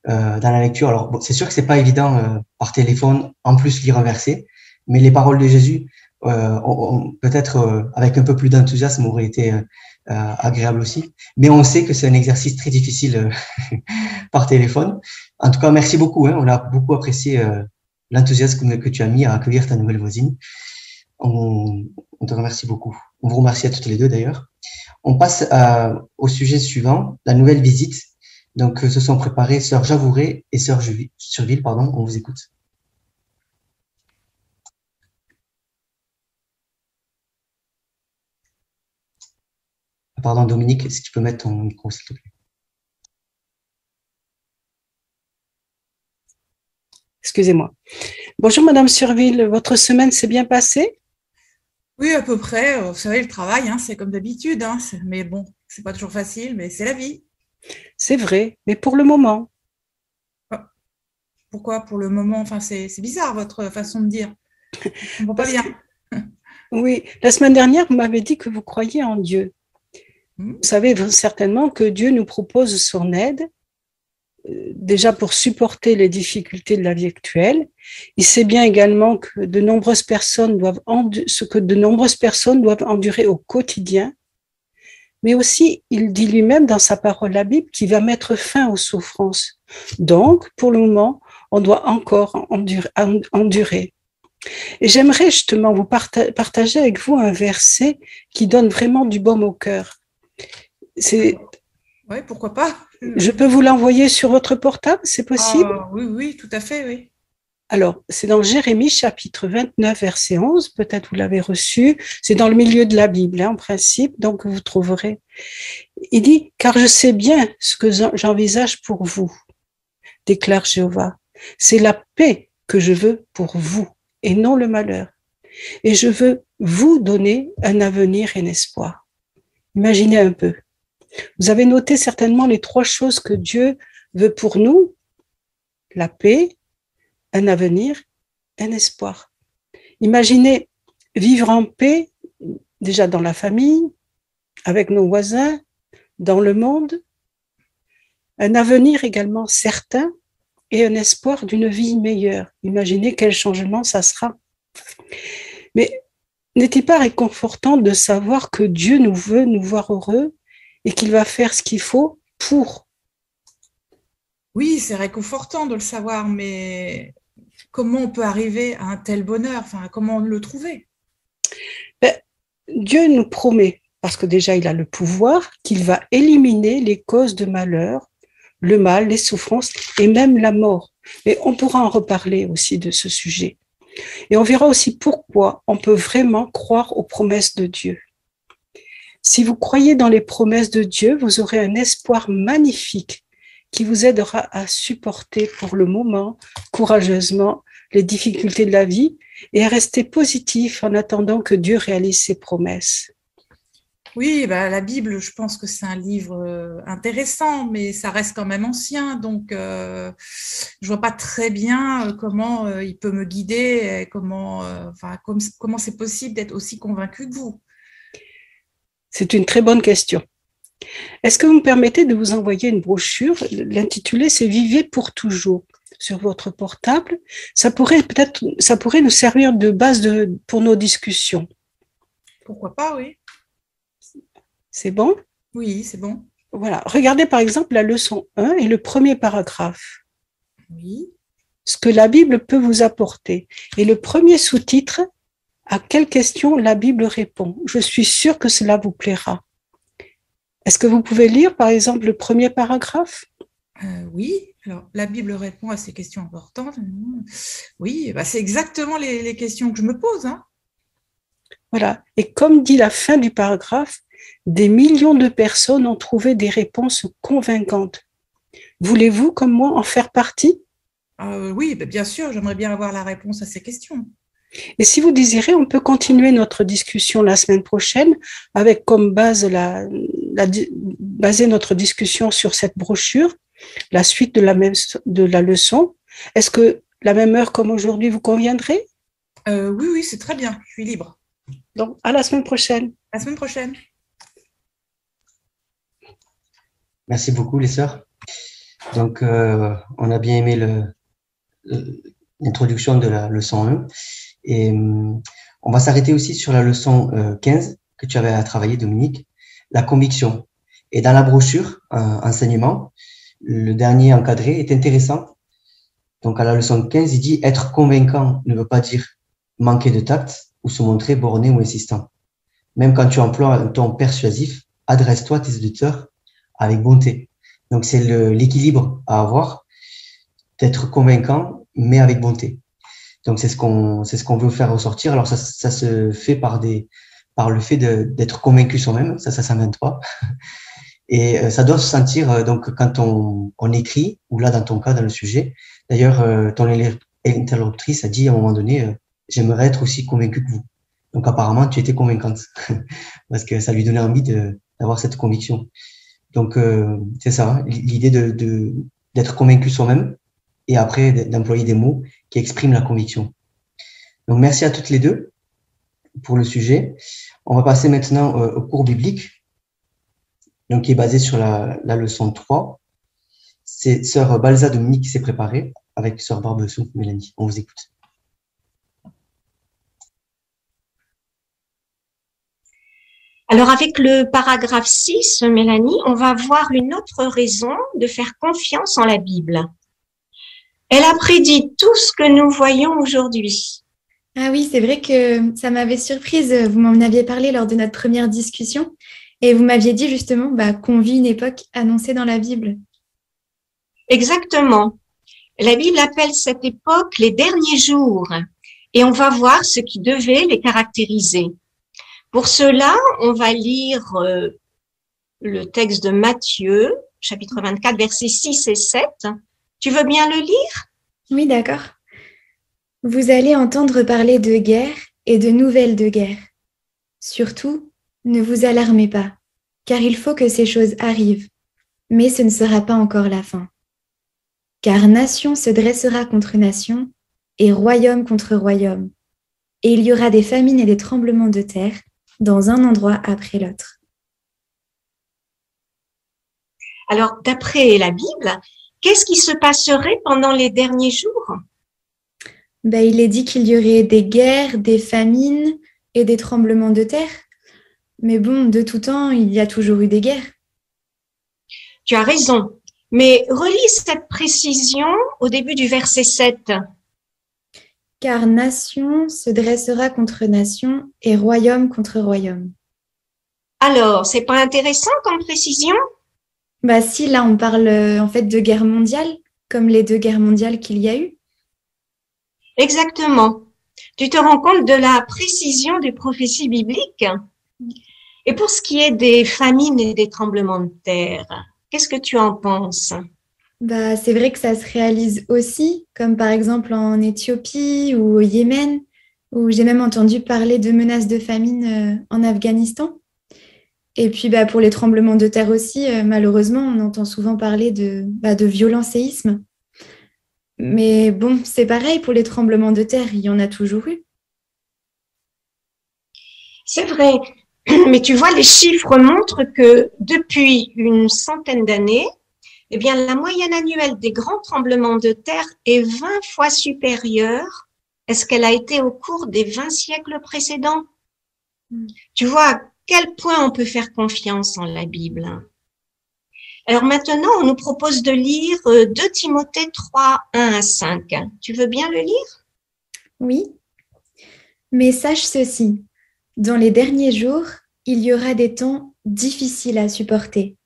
Alors, bon, c'est sûr que c'est pas évident par téléphone, en plus lire un verset, mais les paroles de Jésus, peut-être avec un peu plus d'enthousiasme, aurait été agréable aussi. Mais on sait que c'est un exercice très difficile par téléphone. En tout cas, merci beaucoup. Hein, on a beaucoup apprécié l'enthousiasme que tu as mis à accueillir ta nouvelle voisine. On te remercie beaucoup. On vous remercie à toutes les deux d'ailleurs. On passe au sujet suivant, la nouvelle visite. Donc, se sont préparés sœur Javouret et sœur Surville, pardon. On vous écoute. Pardon, Dominique, si tu peux mettre ton micro, s'il te plaît. Excusez-moi. Bonjour Madame Surville, votre semaine s'est bien passée? Oui, à peu près. Vous savez, le travail, hein, c'est comme d'habitude. Hein, mais bon, c'est pas toujours facile, mais c'est la vie. C'est vrai, mais pour le moment. Pourquoi pour le moment? Enfin, c'est bizarre votre façon de dire. Je ne comprends pas bien. Oui, la semaine dernière, vous m'avez dit que vous croyez en Dieu. Vous savez certainement que Dieu nous propose son aide, déjà pour supporter les difficultés de la vie actuelle. Il sait bien également que de nombreuses personnes doivent endurer au quotidien. Mais aussi, il dit lui-même dans sa parole, la Bible, qu'il va mettre fin aux souffrances. Donc, pour le moment, on doit encore endurer. Et j'aimerais justement vous partager avec vous un verset qui donne vraiment du baume au cœur. Oui, pourquoi pas? Je peux vous l'envoyer sur votre portable, c'est possible? Oui, tout à fait, oui. Alors, c'est dans Jérémie chapitre 29, verset 11, peut-être vous l'avez reçu, c'est dans le milieu de la Bible, hein, en principe, donc vous trouverez. Il dit, « Car je sais bien ce que j'envisage pour vous, déclare Jéhovah. C'est la paix que je veux pour vous, et non le malheur. Et je veux vous donner un avenir et un espoir. » Imaginez un peu. Vous avez noté certainement les 3 choses que Dieu veut pour nous, la paix, un avenir, un espoir. Imaginez vivre en paix, déjà dans la famille, avec nos voisins, dans le monde. un avenir également certain et un espoir d'une vie meilleure. Imaginez quel changement ça sera. Mais n'est-il pas réconfortant de savoir que Dieu nous veut nous voir heureux et qu'il va faire ce qu'il faut pour? Oui, c'est réconfortant de le savoir, mais comment on peut arriver à un tel bonheur? Enfin, comment le trouver? Dieu nous promet, parce que déjà il a le pouvoir, qu'il va éliminer les causes de malheur, le mal, les souffrances et même la mort. Mais on pourra en reparler aussi de ce sujet. Et on verra aussi pourquoi on peut vraiment croire aux promesses de Dieu. Si vous croyez dans les promesses de Dieu, vous aurez un espoir magnifique qui vous aidera à supporter pour le moment, courageusement, les difficultés de la vie et à rester positif en attendant que Dieu réalise ses promesses. Oui, la Bible, je pense que c'est un livre intéressant, mais ça reste quand même ancien, donc je vois pas très bien comment il peut me guider, et comment c'est possible d'être aussi convaincu que vous. C'est une très bonne question. Est-ce que vous me permettez de vous envoyer une brochure, l'intitulé c'est « Vivez pour toujours » sur votre portable. Ça pourrait nous servir de base pour nos discussions. Pourquoi pas, oui. C'est bon? Oui, c'est bon. Voilà. Regardez par exemple la leçon 1 et le premier paragraphe. Oui. Ce que la Bible peut vous apporter. Et le premier sous-titre, à quelle question la Bible répond. Je suis sûre que cela vous plaira. Est-ce que vous pouvez lire par exemple le premier paragraphe? Oui. Alors, la Bible répond à ces questions importantes. Oui, c'est exactement les questions que je me pose. Hein. Voilà. Et comme dit la fin du paragraphe, des millions de personnes ont trouvé des réponses convaincantes. Voulez-vous, comme moi, en faire partie? Oui, bien sûr, j'aimerais bien avoir la réponse à ces questions. Et si vous désirez, on peut continuer notre discussion la semaine prochaine avec comme base baser notre discussion sur cette brochure, la suite de la leçon. Est-ce que la même heure comme aujourd'hui vous conviendrait? Oui, c'est très bien, je suis libre. Donc, à la semaine prochaine. À la semaine prochaine. Merci beaucoup, les sœurs. Donc, on a bien aimé l'introduction de la leçon 1. Et on va s'arrêter aussi sur la leçon 15 que tu avais à travailler, Dominique, la conviction. Et dans la brochure, enseignement, le dernier encadré est intéressant. Donc, à la leçon 15, il dit « Être convaincant ne veut pas dire manquer de tact ou se montrer borné ou insistant. Même quand tu emploies un ton persuasif, adresse-toi à tes auditeurs avec bonté. » Donc, c'est l'équilibre à avoir, d'être convaincant, mais avec bonté. Donc, c'est ce qu'on veut faire ressortir. Alors, ça se fait par le fait d'être convaincu soi-même. Ça s'invente pas. Et ça doit se sentir, donc, quand on écrit, ou là, dans ton cas, dans le sujet. D'ailleurs, ton interlocutrice a dit à un moment donné, j'aimerais être aussi convaincu que vous. Donc, apparemment, tu étais convaincante. Parce que ça lui donnait envie d'avoir cette conviction. Donc, c'est ça, l'idée d'être convaincu soi-même et après d'employer des mots qui expriment la conviction. Donc, merci à toutes les deux pour le sujet. On va passer maintenant au cours biblique, donc qui est basé sur la leçon 3. C'est sœur Balza Dominique qui s'est préparée avec sœur Barbesou Mélanie. On vous écoute. Alors, avec le paragraphe 6, Mélanie, on va voir une autre raison de faire confiance en la Bible. Elle a prédit tout ce que nous voyons aujourd'hui. Ah oui, c'est vrai que ça m'avait surprise. Vous m'en aviez parlé lors de notre première discussion et vous m'aviez dit justement qu'on vit une époque annoncée dans la Bible. Exactement. La Bible appelle cette époque les derniers jours et on va voir ce qui devait les caractériser. Pour cela, on va lire le texte de Matthieu, chapitre 24, versets 6 et 7. Tu veux bien le lire? Oui, d'accord. Vous allez entendre parler de guerre et de nouvelles de guerre. Surtout, ne vous alarmez pas, car il faut que ces choses arrivent, mais ce ne sera pas encore la fin. Car nation se dressera contre nation et royaume contre royaume, et il y aura des famines et des tremblements de terre dans un endroit après l'autre. Alors, d'après la Bible, qu'est-ce qui se passerait pendant les derniers jours? Ben, il est dit qu'il y aurait des guerres, des famines et des tremblements de terre. Mais bon, de tout temps, il y a toujours eu des guerres. Tu as raison. Mais relis cette précision au début du verset 7. Car nation se dressera contre nation et royaume contre royaume. Alors, c'est pas intéressant comme précision? Bah si, là on parle en fait de guerre mondiale, comme les 2 guerres mondiales qu'il y a eu. Exactement. Tu te rends compte de la précision des prophéties bibliques? Et pour ce qui est des famines et des tremblements de terre, qu'est-ce que tu en penses? Bah, c'est vrai que ça se réalise aussi, comme par exemple en Éthiopie ou au Yémen, où j'ai même entendu parler de menaces de famine en Afghanistan. Et puis bah, pour les tremblements de terre aussi, malheureusement, on entend souvent parler de violents séismes. Mais bon, c'est pareil pour les tremblements de terre, il y en a toujours eu. C'est vrai, mais tu vois, les chiffres montrent que depuis une centaine d'années, eh bien, la moyenne annuelle des grands tremblements de terre est 20 fois supérieure à ce qu'elle a été au cours des 20 siècles précédents. Tu vois à quel point on peut faire confiance en la Bible. Alors maintenant, on nous propose de lire 2 Timothée 3, 1 à 5. Tu veux bien le lire? Oui. Mais sache ceci, dans les derniers jours, il y aura des temps difficiles à supporter.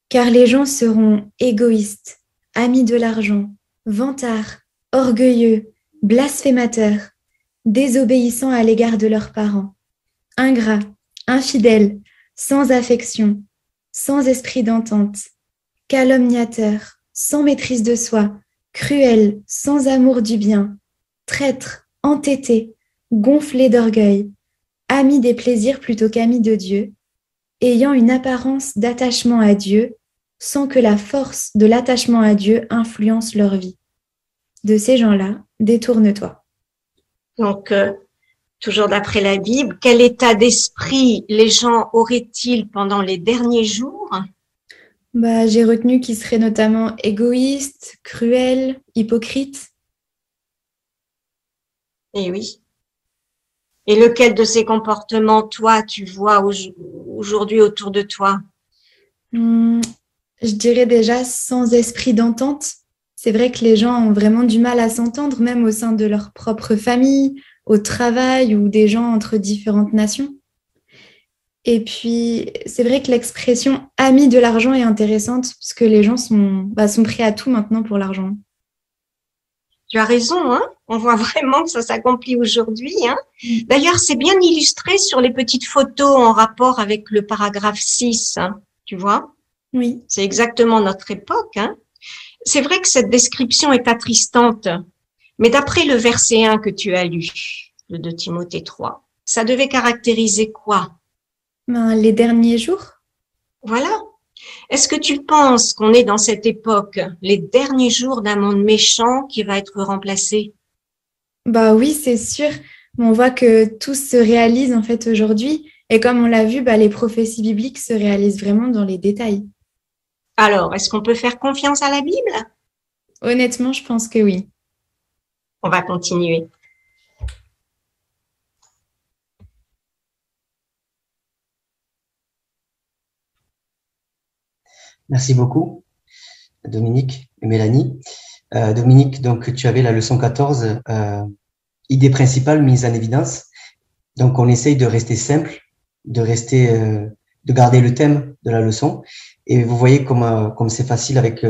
Car les gens seront égoïstes, amis de l'argent, vantards, orgueilleux, blasphémateurs, désobéissants à l'égard de leurs parents, ingrats, infidèles, sans affection, sans esprit d'entente, calomniateurs, sans maîtrise de soi, cruels, sans amour du bien, traîtres, entêtés, gonflés d'orgueil, amis des plaisirs plutôt qu'amis de Dieu, ayant une apparence d'attachement à Dieu, sans que la force de l'attachement à Dieu influence leur vie. De ces gens-là, détourne-toi. Donc, toujours d'après la Bible, quel état d'esprit les gens auraient-ils pendant les derniers jours? Bah, j'ai retenu qu'ils seraient notamment égoïstes, cruels, hypocrites. Eh oui. Et lequel de ces comportements, toi, tu vois aujourd'hui autour de toi? Je dirais déjà sans esprit d'entente. C'est vrai que les gens ont vraiment du mal à s'entendre, même au sein de leur propre famille, au travail ou des gens entre différentes nations. Et puis, c'est vrai que l'expression « ami de l'argent » est intéressante parce que les gens sont prêts à tout maintenant pour l'argent. Tu as raison, hein? On voit vraiment que ça s'accomplit aujourd'hui, hein? D'ailleurs, c'est bien illustré sur les petites photos en rapport avec le paragraphe 6, hein, tu vois? Oui. C'est exactement notre époque, hein? C'est vrai que cette description est attristante, mais d'après le verset 1 que tu as lu, le de Timothée 3, ça devait caractériser quoi? Les derniers jours. Voilà. Est-ce que tu penses qu'on est dans cette époque, les derniers jours d'un monde méchant qui va être remplacé? Bah oui, c'est sûr. On voit que tout se réalise en fait aujourd'hui. Et comme on l'a vu, les prophéties bibliques se réalisent vraiment dans les détails. Alors, est-ce qu'on peut faire confiance à la Bible? Honnêtement, je pense que oui. On va continuer. Merci beaucoup, Dominique et Mélanie. Dominique, donc tu avais la leçon 14, idée principale mise en évidence. Donc on essaye de rester simple, de garder le thème de la leçon. Et vous voyez comme c'est facile avec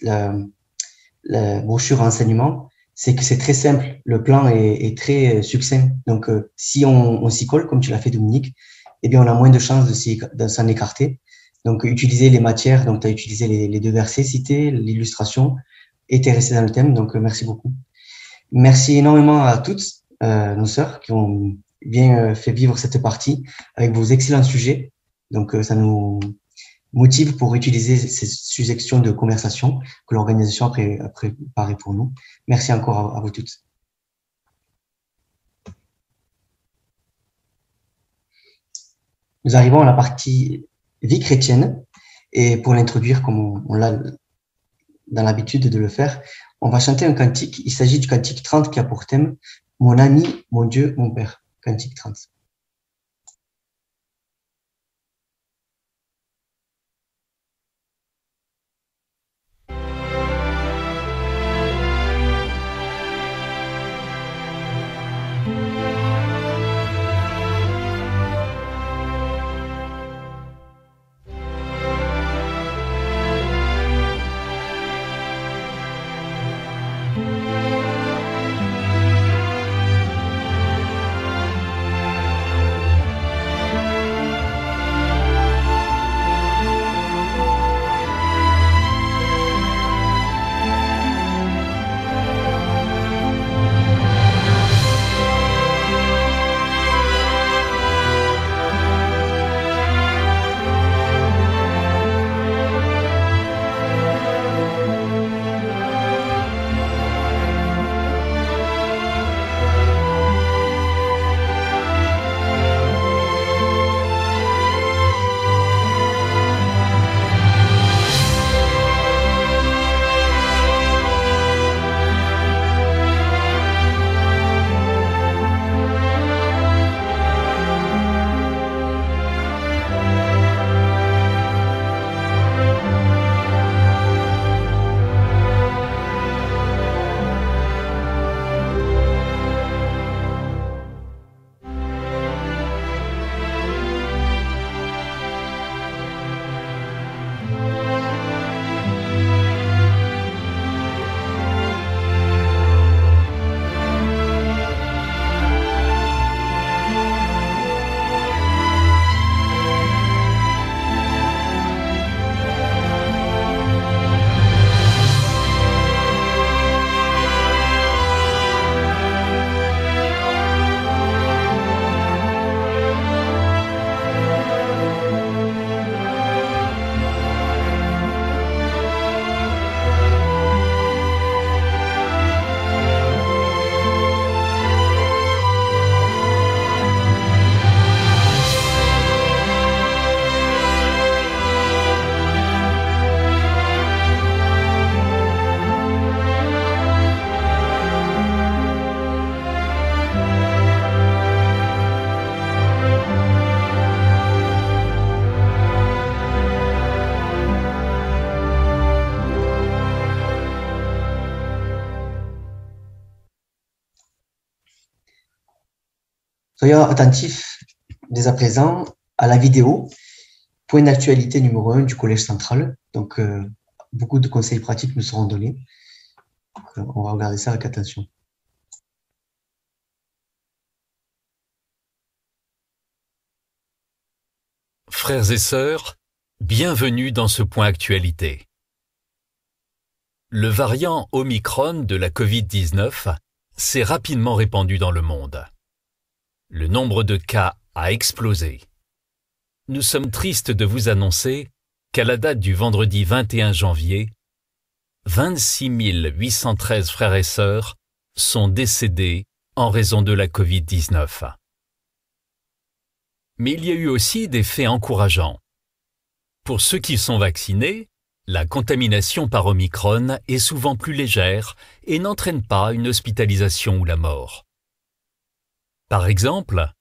la brochure enseignement, c'est que c'est très simple. Le plan est très succinct. Donc si on s'y colle, comme tu l'as fait, Dominique, eh bien on a moins de chances de s'en écarter. Donc, utiliser les matières, donc tu as utilisé les 2 versets cités, l'illustration, et tu es resté dans le thème, donc merci beaucoup. Merci énormément à toutes nos sœurs qui ont bien fait vivre cette partie avec vos excellents sujets. Donc, ça nous motive pour utiliser ces sujections de conversation que l'organisation a préparées pour nous. Merci encore à vous toutes. Nous arrivons à la partie vie chrétienne. Et pour l'introduire, comme on l'a dans l'habitude de le faire, on va chanter un cantique. Il s'agit du cantique 30 qui a pour thème « Mon ami, mon Dieu, mon Père ». Cantique 30. Soyons attentifs dès à présent à la vidéo, point d'actualité numéro 1 du Collège central. Donc, beaucoup de conseils pratiques nous seront donnés. Donc, on va regarder ça avec attention. Frères et sœurs, bienvenue dans ce point actualité. Le variant Omicron de la Covid-19 s'est rapidement répandu dans le monde. Le nombre de cas a explosé. Nous sommes tristes de vous annoncer qu'à la date du vendredi 21 janvier, 26 813 frères et sœurs sont décédés en raison de la Covid-19. Mais il y a eu aussi des faits encourageants. Pour ceux qui sont vaccinés, la contamination par Omicron est souvent plus légère et n'entraîne pas une hospitalisation ou la mort. Par exemple,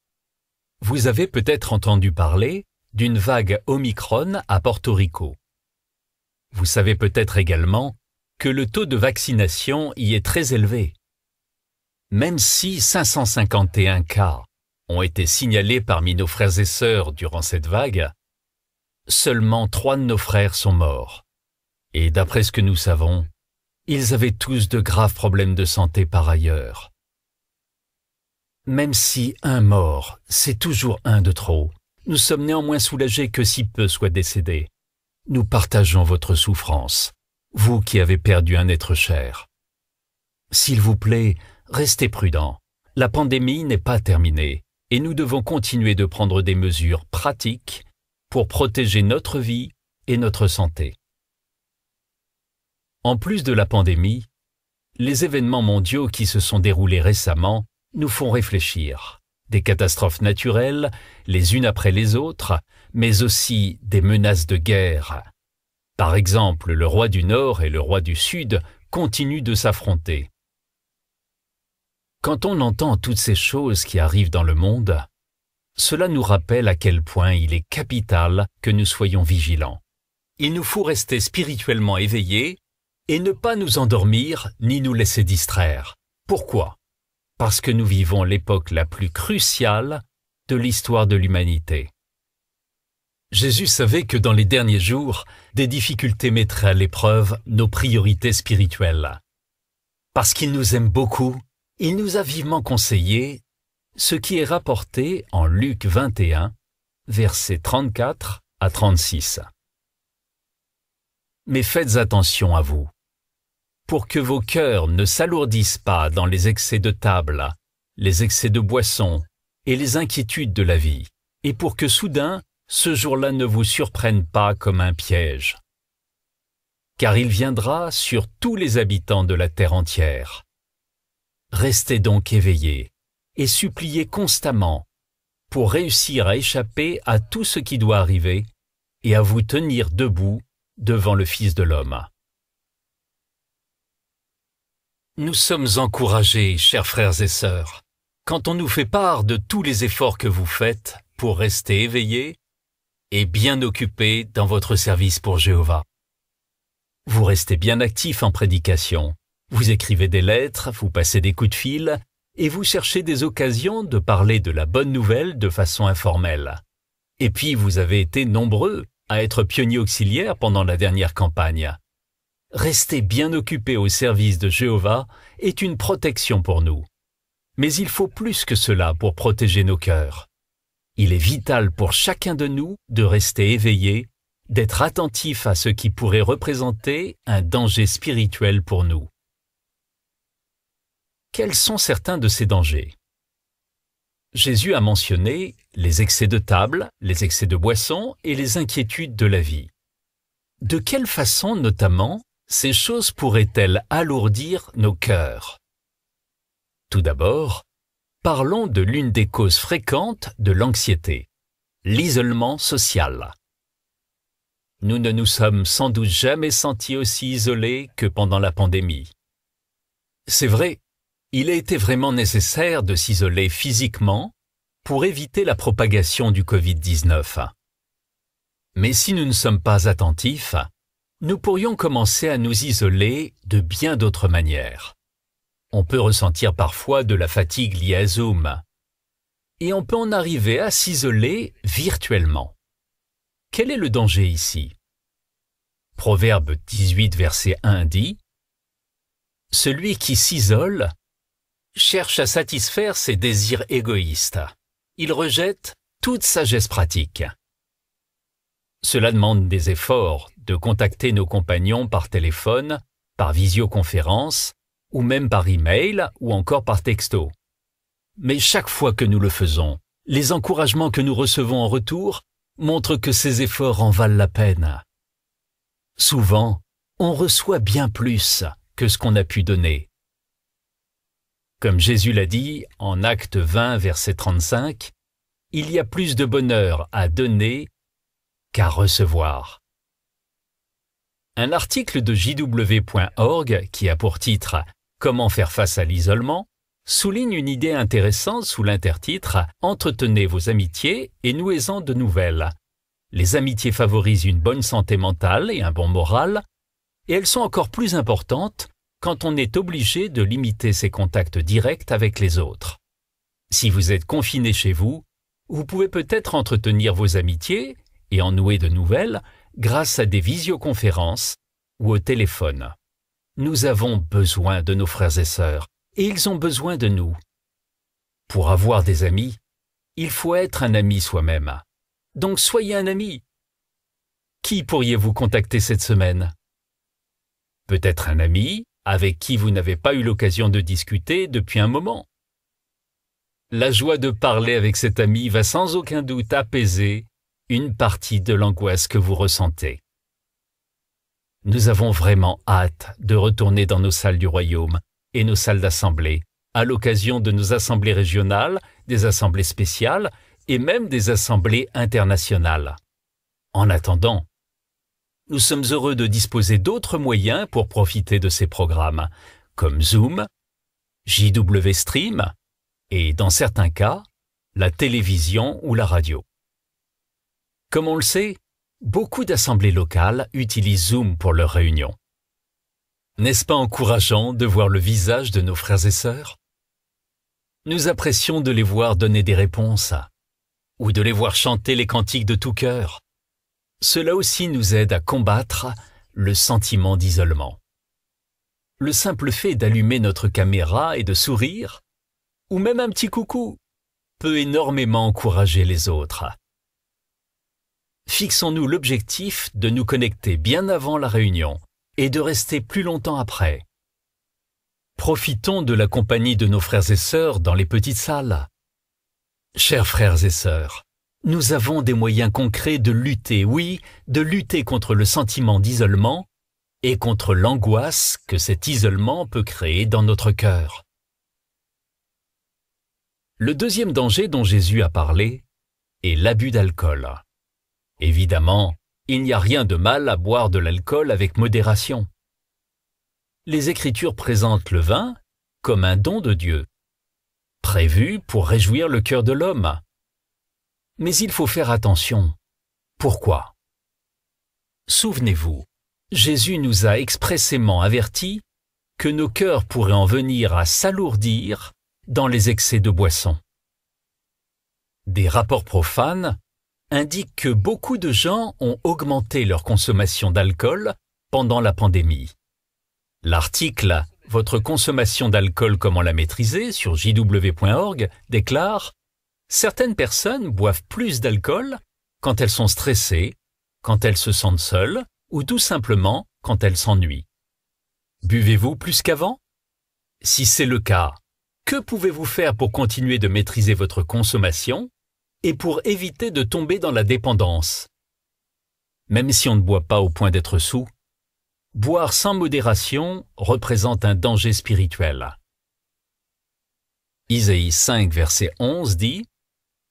vous avez peut-être entendu parler d'une vague Omicron à Porto Rico. Vous savez peut-être également que le taux de vaccination y est très élevé. Même si 551 cas ont été signalés parmi nos frères et sœurs durant cette vague, seulement 3 de nos frères sont morts. Et d'après ce que nous savons, ils avaient tous de graves problèmes de santé par ailleurs. Même si un mort, c'est toujours un de trop, nous sommes néanmoins soulagés que si peu soient décédés. Nous partageons votre souffrance, vous qui avez perdu un être cher. S'il vous plaît, restez prudents. La pandémie n'est pas terminée et nous devons continuer de prendre des mesures pratiques pour protéger notre vie et notre santé. En plus de la pandémie, les événements mondiaux qui se sont déroulés récemment nous font réfléchir. Des catastrophes naturelles, les unes après les autres, mais aussi des menaces de guerre Par exemple, le roi du Nord et le roi du Sud continuent de s'affronter. Quand on entend toutes ces choses qui arrivent dans le monde, cela nous rappelle à quel point il est capital que nous soyons vigilants. Il nous faut rester spirituellement éveillés et ne pas nous endormir ni nous laisser distraire. Pourquoi ? Parce que nous vivons l'époque la plus cruciale de l'histoire de l'humanité. Jésus savait que dans les derniers jours, des difficultés mettraient à l'épreuve nos priorités spirituelles. Parce qu'il nous aime beaucoup, il nous a vivement conseillé ce qui est rapporté en Luc 21, versets 34 à 36. Mais faites attention à vous, pour que vos cœurs ne s'alourdissent pas dans les excès de table, les excès de boisson et les inquiétudes de la vie, et pour que soudain, ce jour-là ne vous surprenne pas comme un piège. Car il viendra sur tous les habitants de la terre entière. Restez donc éveillés et suppliez constamment pour réussir à échapper à tout ce qui doit arriver et à vous tenir debout devant le Fils de l'homme. Nous sommes encouragés, chers frères et sœurs, quand on nous fait part de tous les efforts que vous faites pour rester éveillés et bien occupés dans votre service pour Jéhovah. Vous restez bien actifs en prédication, vous écrivez des lettres, vous passez des coups de fil et vous cherchez des occasions de parler de la bonne nouvelle de façon informelle. Et puis vous avez été nombreux à être pionniers auxiliaires pendant la dernière campagne. Rester bien occupé au service de Jéhovah est une protection pour nous. Mais il faut plus que cela pour protéger nos cœurs. Il est vital pour chacun de nous de rester éveillé, d'être attentif à ce qui pourrait représenter un danger spirituel pour nous. Quels sont certains de ces dangers ? Jésus a mentionné les excès de table, les excès de boisson et les inquiétudes de la vie. De quelle façon, notamment, ces choses pourraient-elles alourdir nos cœurs ? Tout d'abord, parlons de l'une des causes fréquentes de l'anxiété, l'isolement social. Nous ne nous sommes sans doute jamais sentis aussi isolés que pendant la pandémie. C'est vrai, il a été vraiment nécessaire de s'isoler physiquement pour éviter la propagation du Covid-19. Mais si nous ne sommes pas attentifs, nous pourrions commencer à nous isoler de bien d'autres manières. On peut ressentir parfois de la fatigue liée à Zoom. Et on peut en arriver à s'isoler virtuellement. Quel est le danger ici ? Proverbe 18, verset 1 dit « Celui qui s'isole cherche à satisfaire ses désirs égoïstes. Il rejette toute sagesse pratique. » Cela demande des efforts de contacter nos compagnons par téléphone, par visioconférence, ou même par email, ou encore par texto. Mais chaque fois que nous le faisons, les encouragements que nous recevons en retour montrent que ces efforts en valent la peine. Souvent, on reçoit bien plus que ce qu'on a pu donner. Comme Jésus l'a dit en Acte 20, verset 35, « Il y a plus de bonheur à donner qu'à recevoir. » Un article de jw.org qui a pour titre « Comment faire face à l'isolement » souligne une idée intéressante sous l'intertitre « Entretenez vos amitiés et nouez-en de nouvelles ». Les amitiés favorisent une bonne santé mentale et un bon moral, et elles sont encore plus importantes quand on est obligé de limiter ses contacts directs avec les autres. Si vous êtes confiné chez vous, vous pouvez peut-être entretenir vos amitiés et en nouer de nouvelles grâce à des visioconférences ou au téléphone. Nous avons besoin de nos frères et sœurs, et ils ont besoin de nous. Pour avoir des amis, il faut être un ami soi-même. Donc soyez un ami. Qui pourriez-vous contacter cette semaine ? Peut-être un ami avec qui vous n'avez pas eu l'occasion de discuter depuis un moment. La joie de parler avec cet ami va sans aucun doute apaiser une partie de l'angoisse que vous ressentez. Nous avons vraiment hâte de retourner dans nos salles du royaume et nos salles d'assemblée, à l'occasion de nos assemblées régionales, des assemblées spéciales et même des assemblées internationales. En attendant, nous sommes heureux de disposer d'autres moyens pour profiter de ces programmes, comme Zoom, JW Stream et, dans certains cas, la télévision ou la radio. Comme on le sait, beaucoup d'assemblées locales utilisent Zoom pour leurs réunions. N'est-ce pas encourageant de voir le visage de nos frères et sœurs? Nous apprécions de les voir donner des réponses, ou de les voir chanter les cantiques de tout cœur. Cela aussi nous aide à combattre le sentiment d'isolement. Le simple fait d'allumer notre caméra et de sourire, ou même un petit coucou, peut énormément encourager les autres. Fixons-nous l'objectif de nous connecter bien avant la réunion et de rester plus longtemps après. Profitons de la compagnie de nos frères et sœurs dans les petites salles. Chers frères et sœurs, nous avons des moyens concrets de lutter, oui, de lutter contre le sentiment d'isolement et contre l'angoisse que cet isolement peut créer dans notre cœur. Le deuxième danger dont Jésus a parlé est l'abus d'alcool. Évidemment, il n'y a rien de mal à boire de l'alcool avec modération. Les Écritures présentent le vin comme un don de Dieu, prévu pour réjouir le cœur de l'homme. Mais il faut faire attention. Pourquoi? Souvenez-vous, Jésus nous a expressément avertis que nos cœurs pourraient en venir à s'alourdir dans les excès de boisson. Des rapports profanes indiquent que beaucoup de gens ont augmenté leur consommation d'alcool pendant la pandémie. L'article « Votre consommation d'alcool, comment la maîtriser » sur jw.org déclare « Certaines personnes boivent plus d'alcool quand elles sont stressées, quand elles se sentent seules ou tout simplement quand elles s'ennuient. Buvez-vous plus qu'avant? Si c'est le cas, que pouvez-vous faire pour continuer de maîtriser votre consommation et pour éviter de tomber dans la dépendance? Même si on ne boit pas au point d'être saoul, boire sans modération représente un danger spirituel. Isaïe 5, verset 11 dit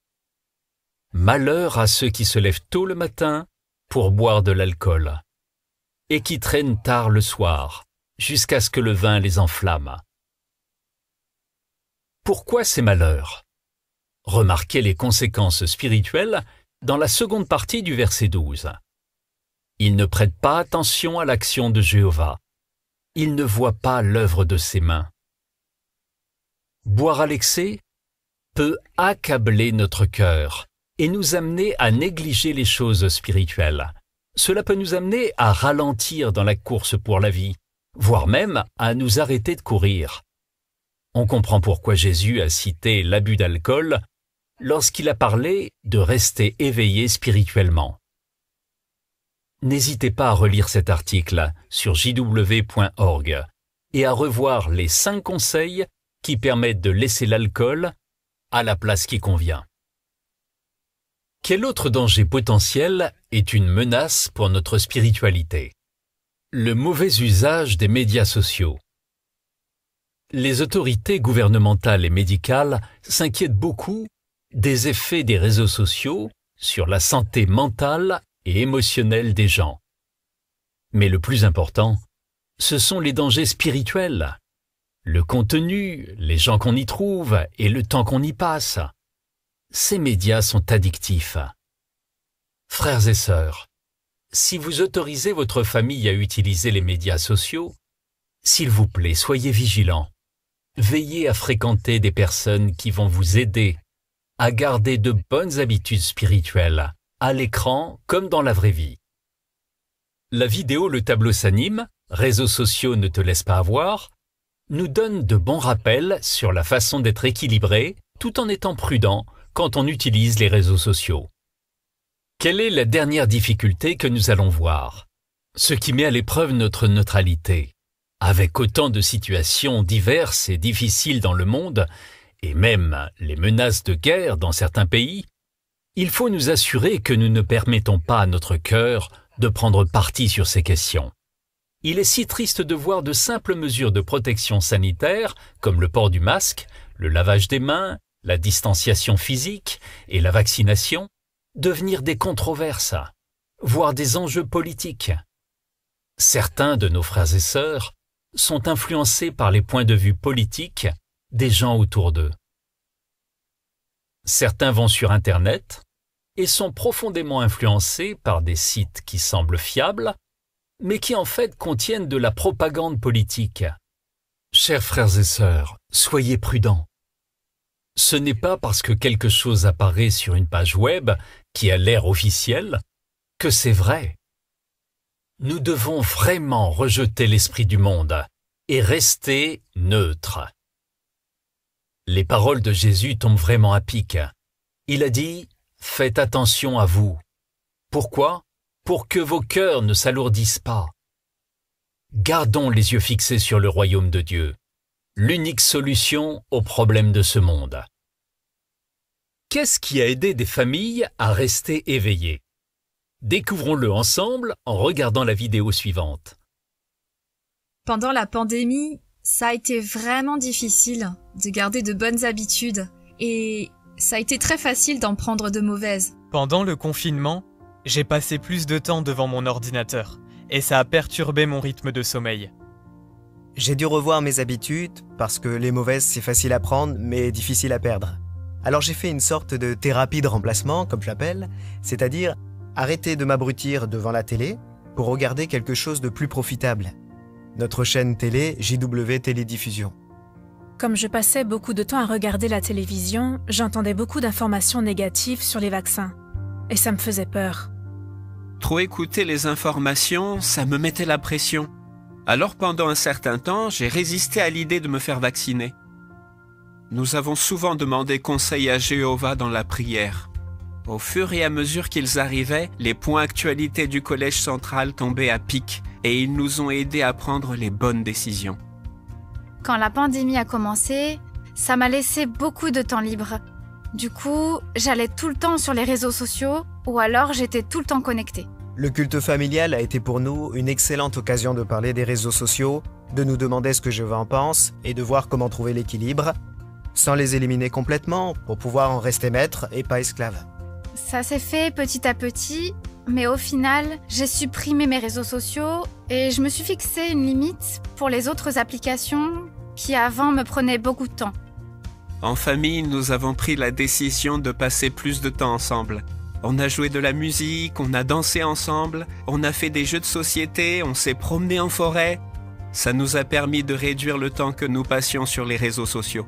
« Malheur à ceux qui se lèvent tôt le matin pour boire de l'alcool et qui traînent tard le soir jusqu'à ce que le vin les enflamme. » Pourquoi ces malheurs? Remarquez les conséquences spirituelles dans la seconde partie du verset 12. Ils ne prêtent pas attention à l'action de Jéhovah. Ils ne voient pas l'œuvre de ses mains. Boire à l'excès peut accabler notre cœur et nous amener à négliger les choses spirituelles. Cela peut nous amener à ralentir dans la course pour la vie, voire même à nous arrêter de courir. On comprend pourquoi Jésus a cité l'abus d'alcool lorsqu'il a parlé de rester éveillé spirituellement. N'hésitez pas à relire cet article sur jw.org et à revoir les 5 conseils qui permettent de laisser l'alcool à la place qui convient. Quel autre danger potentiel est une menace pour notre spiritualité? Le mauvais usage des médias sociaux. Les autorités gouvernementales et médicales s'inquiètent beaucoup des effets des réseaux sociaux sur la santé mentale et émotionnelle des gens. Mais le plus important, ce sont les dangers spirituels. Le contenu, les gens qu'on y trouve et le temps qu'on y passe. Ces médias sont addictifs. Frères et sœurs, si vous autorisez votre famille à utiliser les médias sociaux, s'il vous plaît, soyez vigilants. Veillez à fréquenter des personnes qui vont vous aider à garder de bonnes habitudes spirituelles, à l'écran comme dans la vraie vie. La vidéo Le tableau s'anime, réseaux sociaux ne te laissent pas avoir, nous donne de bons rappels sur la façon d'être équilibré tout en étant prudent quand on utilise les réseaux sociaux. Quelle est la dernière difficulté que nous allons voir? Ce qui met à l'épreuve notre neutralité. Avec autant de situations diverses et difficiles dans le monde, et même les menaces de guerre dans certains pays, il faut nous assurer que nous ne permettons pas à notre cœur de prendre parti sur ces questions. Il est si triste de voir de simples mesures de protection sanitaire, comme le port du masque, le lavage des mains, la distanciation physique et la vaccination, devenir des controverses, voire des enjeux politiques, Certains de nos frères et sœurs sont influencés par les points de vue politiques des gens autour d'eux. Certains vont sur Internet et sont profondément influencés par des sites qui semblent fiables, mais qui en fait contiennent de la propagande politique. Chers frères et sœurs, soyez prudents. Ce n'est pas parce que quelque chose apparaît sur une page web qui a l'air officielle que c'est vrai. Nous devons vraiment rejeter l'esprit du monde et rester neutres. Les paroles de Jésus tombent vraiment à pic. Il a dit « Faites attention à vous ». Pourquoi ? Pour que vos cœurs ne s'alourdissent pas. Gardons les yeux fixés sur le royaume de Dieu, l'unique solution aux problèmes de ce monde. Qu'est-ce qui a aidé des familles à rester éveillées ? Découvrons-le ensemble en regardant la vidéo suivante. Pendant la pandémie, ça a été vraiment difficile de garder de bonnes habitudes et ça a été très facile d'en prendre de mauvaises. Pendant le confinement, j'ai passé plus de temps devant mon ordinateur et ça a perturbé mon rythme de sommeil. J'ai dû revoir mes habitudes parce que les mauvaises c'est facile à prendre mais difficile à perdre. Alors j'ai fait une sorte de thérapie de remplacement, comme je l'appelle, c'est-à-dire arrêter de m'abrutir devant la télé pour regarder quelque chose de plus profitable. Notre chaîne télé, JW Télédiffusion. Comme je passais beaucoup de temps à regarder la télévision, j'entendais beaucoup d'informations négatives sur les vaccins. Et ça me faisait peur. Trop écouter les informations, ça me mettait la pression. Alors pendant un certain temps, j'ai résisté à l'idée de me faire vacciner. Nous avons souvent demandé conseil à Jéhovah dans la prière. Au fur et à mesure qu'ils arrivaient, les points actualités du Collège central tombaient à pic et ils nous ont aidés à prendre les bonnes décisions. Quand la pandémie a commencé, ça m'a laissé beaucoup de temps libre. Du coup, j'allais tout le temps sur les réseaux sociaux ou alors j'étais tout le temps connectée. Le culte familial a été pour nous une excellente occasion de parler des réseaux sociaux, de nous demander ce que Jéhovah en pense et de voir comment trouver l'équilibre, sans les éliminer complètement pour pouvoir en rester maître et pas esclave. Ça s'est fait petit à petit, mais au final, j'ai supprimé mes réseaux sociaux et je me suis fixé une limite pour les autres applications qui avant me prenaient beaucoup de temps. En famille, nous avons pris la décision de passer plus de temps ensemble. On a joué de la musique, on a dansé ensemble, on a fait des jeux de société, on s'est promené en forêt. Ça nous a permis de réduire le temps que nous passions sur les réseaux sociaux.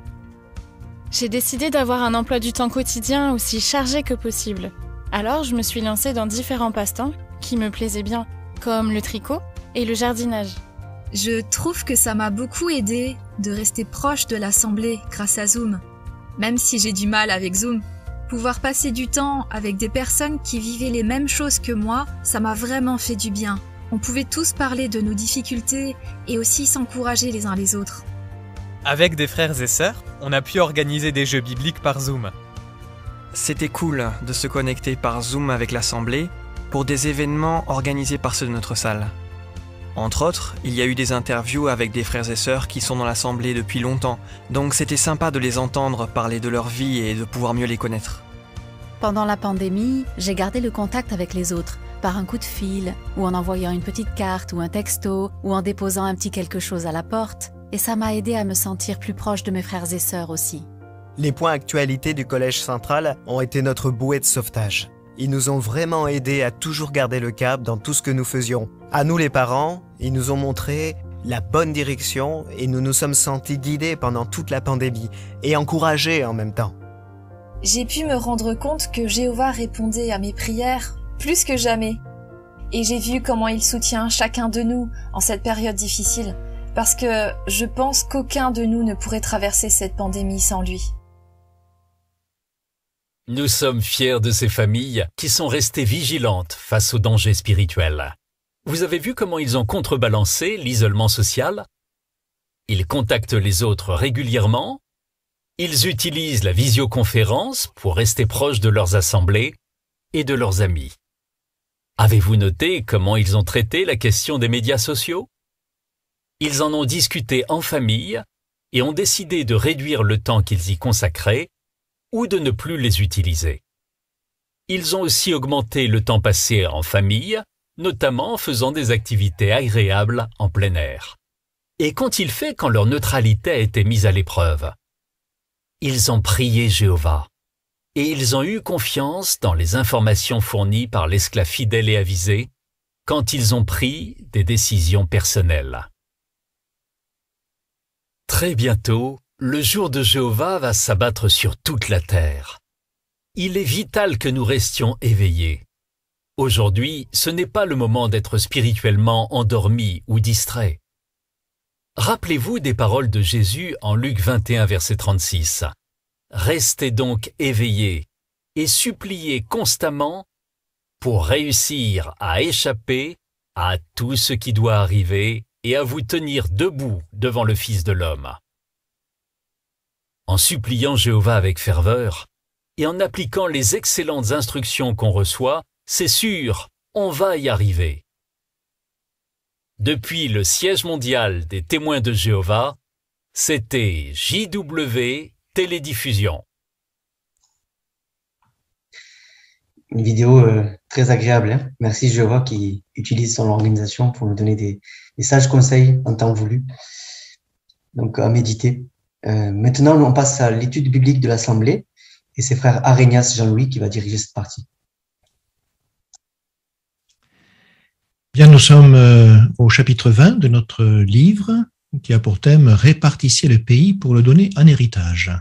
J'ai décidé d'avoir un emploi du temps quotidien aussi chargé que possible. Alors je me suis lancée dans différents passe-temps qui me plaisaient bien, comme le tricot et le jardinage. Je trouve que ça m'a beaucoup aidé de rester proche de l'assemblée grâce à Zoom. Même si j'ai du mal avec Zoom, pouvoir passer du temps avec des personnes qui vivaient les mêmes choses que moi, ça m'a vraiment fait du bien. On pouvait tous parler de nos difficultés et aussi s'encourager les uns les autres. Avec des frères et sœurs, on a pu organiser des jeux bibliques par Zoom. C'était cool de se connecter par Zoom avec l'assemblée pour des événements organisés par ceux de notre salle. Entre autres, il y a eu des interviews avec des frères et sœurs qui sont dans l'assemblée depuis longtemps, donc c'était sympa de les entendre parler de leur vie et de pouvoir mieux les connaître. Pendant la pandémie, j'ai gardé le contact avec les autres, par un coup de fil, ou en envoyant une petite carte ou un texto, ou en déposant un petit quelque chose à la porte, et ça m'a aidé à me sentir plus proche de mes frères et sœurs aussi. Les points actualités du Collège central ont été notre bouée de sauvetage. Ils nous ont vraiment aidés à toujours garder le cap dans tout ce que nous faisions. À nous les parents, ils nous ont montré la bonne direction et nous nous sommes sentis guidés pendant toute la pandémie et encouragés en même temps. J'ai pu me rendre compte que Jéhovah répondait à mes prières plus que jamais. Et j'ai vu comment il soutient chacun de nous en cette période difficile. Parce que je pense qu'aucun de nous ne pourrait traverser cette pandémie sans lui. Nous sommes fiers de ces familles qui sont restées vigilantes face aux dangers spirituels. Vous avez vu comment ils ont contrebalancé l'isolement social? Ils contactent les autres régulièrement. Ils utilisent la visioconférence pour rester proches de leurs assemblées et de leurs amis. Avez-vous noté comment ils ont traité la question des médias sociaux? Ils en ont discuté en famille et ont décidé de réduire le temps qu'ils y consacraient ou de ne plus les utiliser. Ils ont aussi augmenté le temps passé en famille, notamment en faisant des activités agréables en plein air. Et qu'ont-ils fait quand leur neutralité a été mise à l'épreuve? Ils ont prié Jéhovah, et ils ont eu confiance dans les informations fournies par l'esclave fidèle et avisé quand ils ont pris des décisions personnelles. Très bientôt, le jour de Jéhovah va s'abattre sur toute la terre. Il est vital que nous restions éveillés. Aujourd'hui, ce n'est pas le moment d'être spirituellement endormi ou distrait. Rappelez-vous des paroles de Jésus en Luc 21, verset 36. Restez donc éveillés et suppliez constamment pour réussir à échapper à tout ce qui doit arriver et à vous tenir debout devant le Fils de l'homme. En suppliant Jéhovah avec ferveur et en appliquant les excellentes instructions qu'on reçoit, c'est sûr, on va y arriver. Depuis le siège mondial des témoins de Jéhovah, c'était JW Télédiffusion. Une vidéo très agréable. Hein. Merci Jéhovah qui utilise son organisation pour nous donner des sages conseils en temps voulu. Donc à méditer. Maintenant, on passe à l'étude biblique de l'Assemblée et c'est frère Arenias Jean-Louis qui va diriger cette partie. Bien, nous sommes au chapitre 20 de notre livre qui a pour thème « Répartissez le pays pour le donner en héritage ».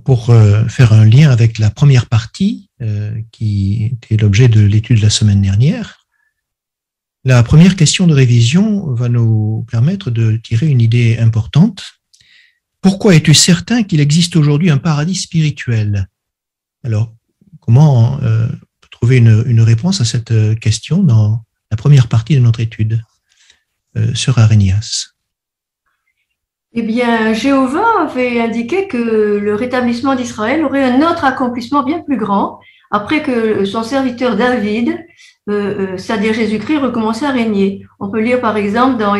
Pour faire un lien avec la première partie qui était l'objet de l'étude de la semaine dernière, la première question de révision va nous permettre de tirer une idée importante. Pourquoi es-tu certain qu'il existe aujourd'hui un paradis spirituel? Alors, comment trouver une réponse à cette question dans la première partie de notre étude? Sœur Arenias. Eh bien, Jéhovah avait indiqué que le rétablissement d'Israël aurait un autre accomplissement bien plus grand après que son serviteur David, c'est-à-dire Jésus-Christ, recommençait à régner. On peut lire par exemple dans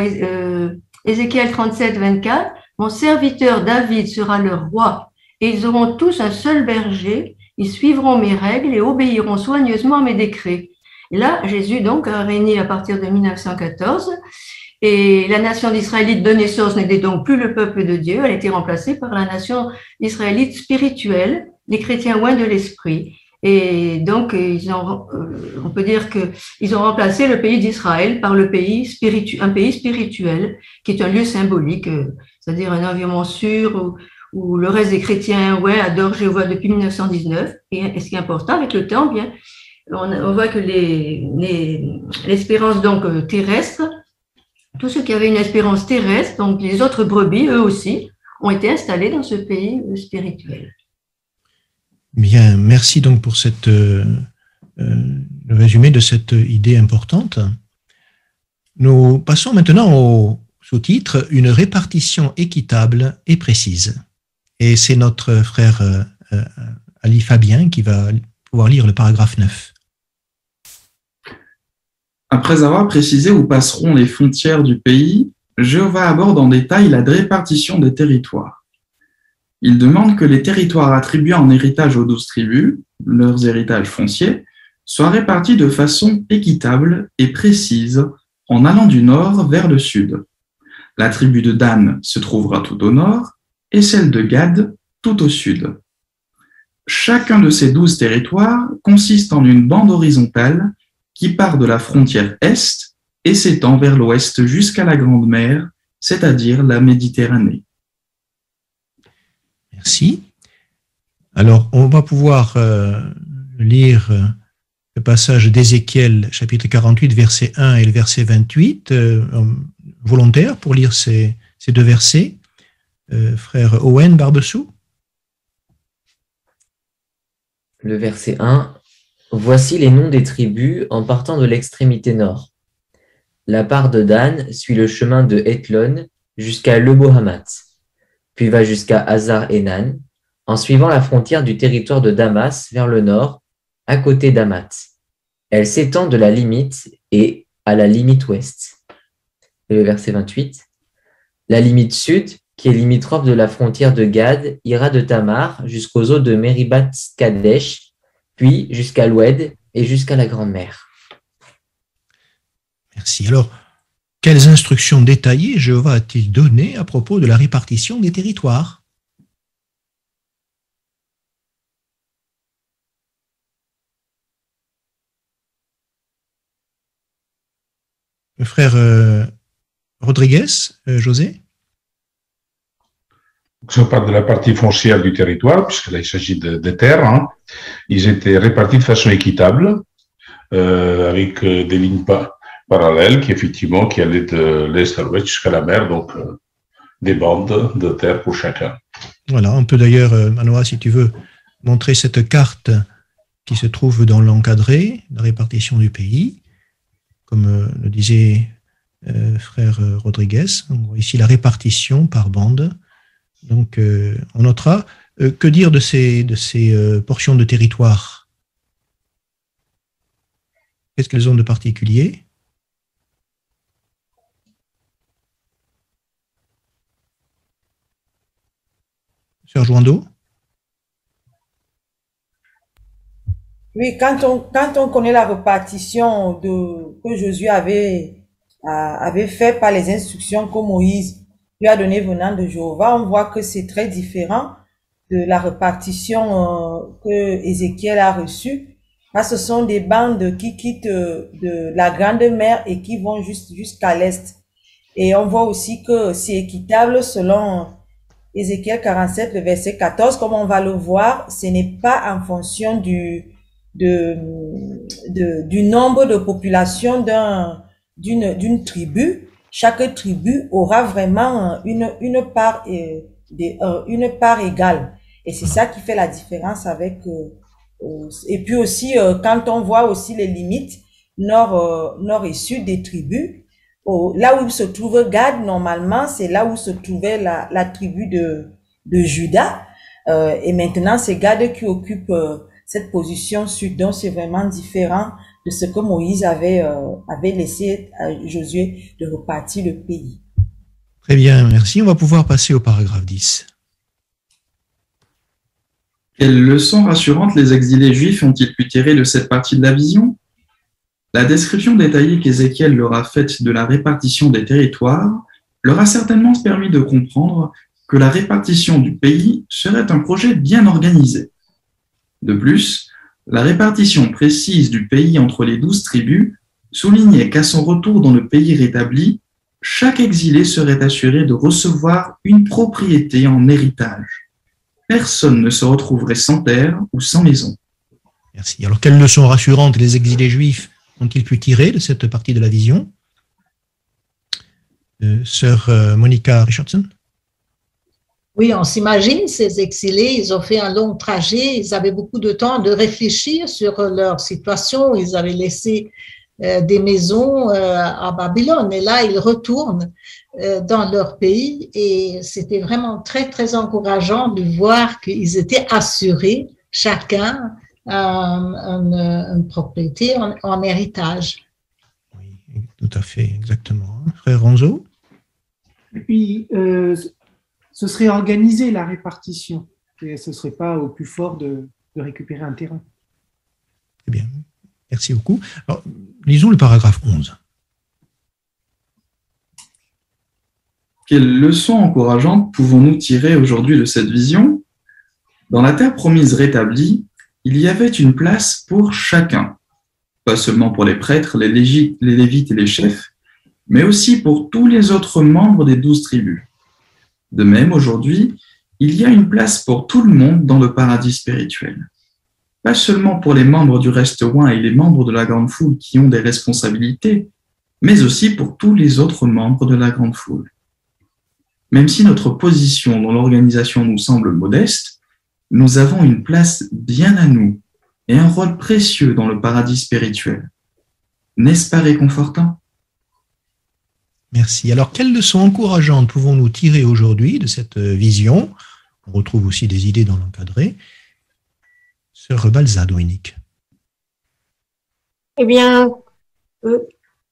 Ézéchiel 37, 24, « Mon serviteur David sera leur roi, et ils auront tous un seul berger, ils suivront mes règles et obéiront soigneusement à mes décrets. » Et là, Jésus donc a régné à partir de 1914, et la nation d'Israélites de naissance n'était donc plus le peuple de Dieu, elle était remplacée par la nation d'Israélites spirituelle, les chrétiens loin de l'esprit. Et donc, on peut dire qu'ils ont remplacé le pays d'Israël par un pays spirituel, qui est un lieu symbolique, c'est-à-dire un environnement sûr où le reste des chrétiens adorent Jéhovah depuis 1919. Et ce qui est important avec le temps, bien, on voit que l'espérance donc terrestre, tous ceux qui avaient une espérance terrestre, donc les autres brebis, eux aussi, ont été installés dans ce pays spirituel. Bien, merci donc pour le résumé de cette idée importante. Nous passons maintenant au sous-titre « Une répartition équitable et précise ». Et c'est notre frère Ali Fabien qui va pouvoir lire le paragraphe 9. Après avoir précisé où passeront les frontières du pays, Jéhovah aborde en détail la répartition des territoires. Il demande que les territoires attribués en héritage aux 12 tribus, leurs héritages fonciers, soient répartis de façon équitable et précise en allant du nord vers le sud. La tribu de Dan se trouvera tout au nord et celle de Gad tout au sud. Chacun de ces 12 territoires consiste en une bande horizontale qui part de la frontière est et s'étend vers l'ouest jusqu'à la Grande Mer, c'est-à-dire la Méditerranée. Merci. Alors, on va pouvoir lire le passage d'Ézéchiel, chapitre 48, verset 1 et le verset 28, volontaire pour lire ces deux versets. Frère Owen Barbessou. Le verset 1. Voici les noms des tribus en partant de l'extrémité nord. La part de Dan suit le chemin de Hétlon jusqu'à Lebo-Hamath, puis va jusqu'à Hazar-Enan, en suivant la frontière du territoire de Damas vers le nord, à côté d'Hamath. Elle s'étend de la limite et à la limite ouest. Et le verset 28. La limite sud, qui est limitrophe de la frontière de Gad, ira de Tamar jusqu'aux eaux de Meribat-Kadesh, puis jusqu'à l'Oued et jusqu'à la Grande Mer. Merci. Alors, quelles instructions détaillées Jéhovah a-t-il données à propos de la répartition des territoires? Le frère Rodriguez, José? Si on parle de la partie foncière du territoire, puisque là il s'agit de terres, hein, ils étaient répartis de façon équitable, avec des lignes parallèles qui allaient de l'est à l'ouest jusqu'à la mer, donc des bandes de terre pour chacun. Voilà, on peut d'ailleurs, Manoa, si tu veux, montrer cette carte qui se trouve dans l'encadré, la répartition du pays, comme le disait frère Rodriguez. On voit ici la répartition par bande. Donc, on notera. Que dire de ces portions de territoire? Qu'est-ce qu'elles ont de particulier? Sœur Joando? Oui, quand on connaît la répartition que Josué avait fait par les instructions que Moïse lui a données venant de Jéhovah, on voit que c'est très différent de la répartition que Ézéchiel a reçue. Parce que ce sont des bandes qui quittent de la Grande Mer et qui vont jusqu'à l'Est. Et on voit aussi que c'est équitable selon Ézéchiel 47, le verset 14. Comme on va le voir, ce n'est pas en fonction du nombre de population d'une tribu. Chaque tribu aura vraiment une part égale. Et c'est ça qui fait la différence avec et puis aussi quand on voit aussi les limites nord et sud des tribus, là où se trouve Gad, normalement c'est là où se trouvait la tribu de Juda, et maintenant c'est Gad qui occupe cette position sud. Donc c'est vraiment différent de ce que Moïse avait laissé à Josué de repartir le pays. Très bien, merci. On va pouvoir passer au paragraphe 10. Quelles leçons rassurantes les exilés juifs ont-ils pu tirer de cette partie de la vision? La description détaillée qu'Ézéchiel leur a faite de la répartition des territoires leur a certainement permis de comprendre que la répartition du pays serait un projet bien organisé. De plus, la répartition précise du pays entre les 12 tribus soulignait qu'à son retour dans le pays rétabli, chaque exilé serait assuré de recevoir une propriété en héritage. Personne ne se retrouverait sans terre ou sans maison. Merci. Alors, quelles leçons rassurantes les exilés juifs ont-ils pu tirer de cette partie de la vision? Sœur Monica Richardson? Oui, on s'imagine, ces exilés, ils ont fait un long trajet, ils avaient beaucoup de temps de réfléchir sur leur situation, ils avaient laissé des maisons à Babylone, et là, ils retournent dans leur pays, et c'était vraiment très, très encourageant de voir qu'ils étaient assurés, chacun, une propriété en héritage. Oui, tout à fait, exactement. Frère Ronzo? Et puis, ce serait organisé la répartition, et ce ne serait pas au plus fort de récupérer un terrain. Très bien, merci beaucoup. Alors, lisons le paragraphe 11. Quelles leçons encourageantes pouvons-nous tirer aujourd'hui de cette vision? Dans la terre promise rétablie, il y avait une place pour chacun, pas seulement pour les prêtres, les lévites et les chefs, mais aussi pour tous les autres membres des 12 tribus. De même, aujourd'hui, il y a une place pour tout le monde dans le paradis spirituel. Pas seulement pour les membres du reste oint et les membres de la grande foule qui ont des responsabilités, mais aussi pour tous les autres membres de la grande foule. Même si notre position dans l'organisation nous semble modeste, nous avons une place bien à nous et un rôle précieux dans le paradis spirituel. N'est-ce pas réconfortant? Merci. Alors, quelles leçons encourageantes pouvons-nous tirer aujourd'hui de cette vision? On retrouve aussi des idées dans l'encadré. Sœur Balza, Dominique. Eh bien,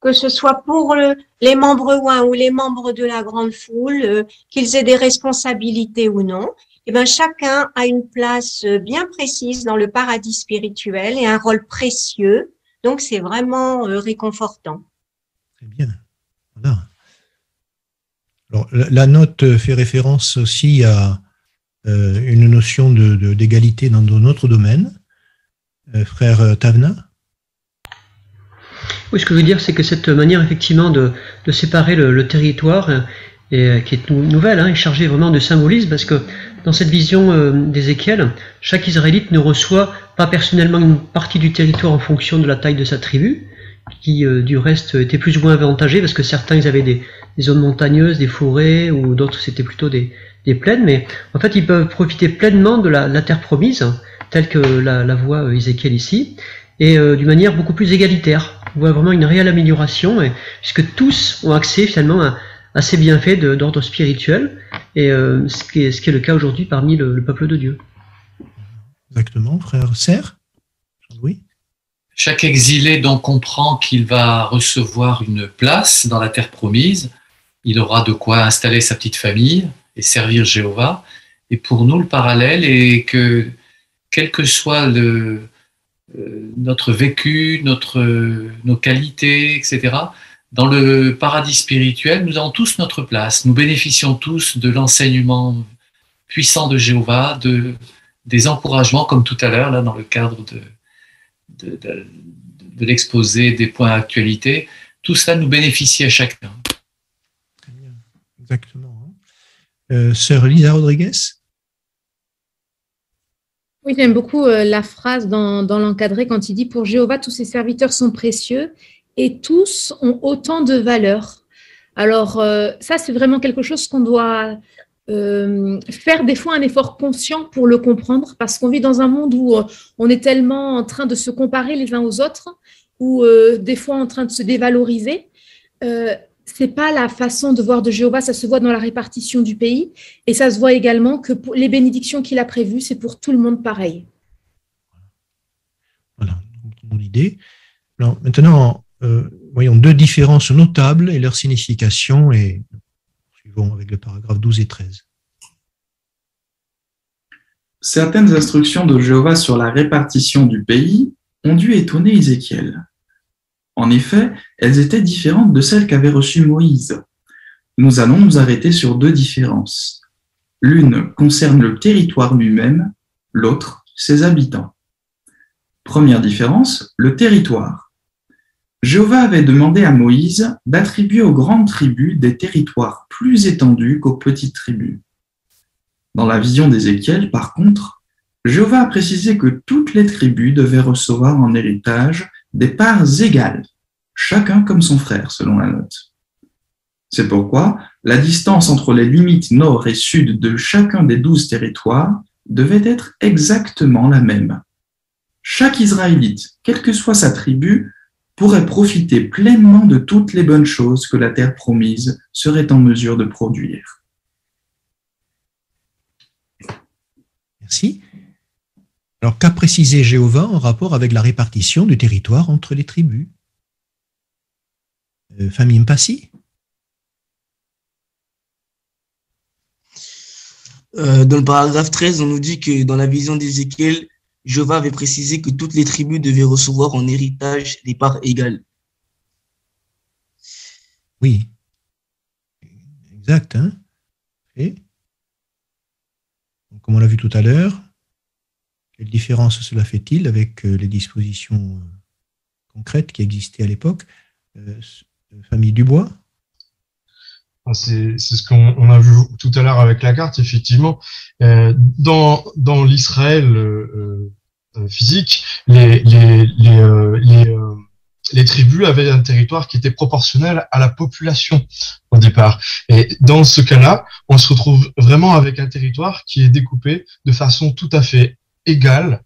que ce soit pour les membres oints ou les membres de la grande foule, qu'ils aient des responsabilités ou non, eh bien, chacun a une place bien précise dans le paradis spirituel et un rôle précieux. Donc, c'est vraiment réconfortant. Très bien. Voilà. Alors, la note fait référence aussi à une notion d'égalité dans notre domaine. Frère Tavna? Oui, ce que je veux dire, c'est que cette manière, effectivement, de séparer le territoire, qui est nouvelle, est chargée vraiment de symbolisme, parce que dans cette vision d'Ézéchiel, chaque Israélite ne reçoit pas personnellement une partie du territoire en fonction de la taille de sa tribu, qui du reste était plus ou moins avantagée, parce que certains ils avaient des zones montagneuses, des forêts, ou d'autres c'était plutôt des plaines, mais en fait ils peuvent profiter pleinement de la terre promise, telle que la voit Ézéchiel ici, et d'une manière beaucoup plus égalitaire. On voit vraiment une réelle amélioration, puisque tous ont accès finalement à ces bienfaits d'ordre spirituel, et ce qui est le cas aujourd'hui parmi le peuple de Dieu. Exactement, frère Serre. Oui. Chaque exilé donc comprend qu'il va recevoir une place dans la terre promise, il aura de quoi installer sa petite famille et servir Jéhovah, et pour nous le parallèle est que quel que soit notre vécu, nos qualités, etc., dans le paradis spirituel, nous avons tous notre place. Nous bénéficions tous de l'enseignement puissant de Jéhovah, des encouragements, comme tout à l'heure, là, dans le cadre de l'exposé des points d'actualité. Tout cela nous bénéficie à chacun. Exactement. Sœur Lisa Rodriguez? Oui, j'aime beaucoup la phrase dans l'encadré quand il dit « Pour Jéhovah, tous ses serviteurs sont précieux et tous ont autant de valeur ». Alors, ça, c'est vraiment quelque chose qu'on doit faire des fois un effort conscient pour le comprendre, parce qu'on vit dans un monde où on est tellement en train de se comparer les uns aux autres, ou des fois en train de se dévaloriser. C'est pas la façon de voir de Jéhovah, ça se voit dans la répartition du pays, et ça se voit également que pour les bénédictions qu'il a prévues, c'est pour tout le monde pareil. Voilà, mon idée. Alors, maintenant, voyons deux différences notables et leur signification, et suivons avec le paragraphe 12 et 13. Certaines instructions de Jéhovah sur la répartition du pays ont dû étonner Ézéchiel. En effet, elles étaient différentes de celles qu'avait reçues Moïse. Nous allons nous arrêter sur deux différences. L'une concerne le territoire lui-même, l'autre, ses habitants. Première différence, le territoire. Jéhovah avait demandé à Moïse d'attribuer aux grandes tribus des territoires plus étendus qu'aux petites tribus. Dans la vision d'Ézéchiel, par contre, Jéhovah a précisé que toutes les tribus devaient recevoir en héritage des parts égales, chacun comme son frère, selon la note. C'est pourquoi la distance entre les limites nord et sud de chacun des 12 territoires devait être exactement la même. Chaque Israélite, quelle que soit sa tribu, pourrait profiter pleinement de toutes les bonnes choses que la terre promise serait en mesure de produire. Merci. Alors, qu'a précisé Jéhovah en rapport avec la répartition du territoire entre les tribus? Famille Mpassi? Dans le paragraphe 13, on nous dit que dans la vision d'Ézéchiel, Jéhovah avait précisé que toutes les tribus devaient recevoir en héritage des parts égales. Oui. Exact, hein? Et comme on l'a vu tout à l'heure, quelle différence cela fait-il avec les dispositions concrètes qui existaient à l'époque? Famille Dubois? C'est ce qu'on a vu tout à l'heure avec la carte, effectivement. Dans l'Israël physique, les tribus avaient un territoire qui était proportionnel à la population au départ. Et dans ce cas-là, on se retrouve vraiment avec un territoire qui est découpé de façon tout à fait égale,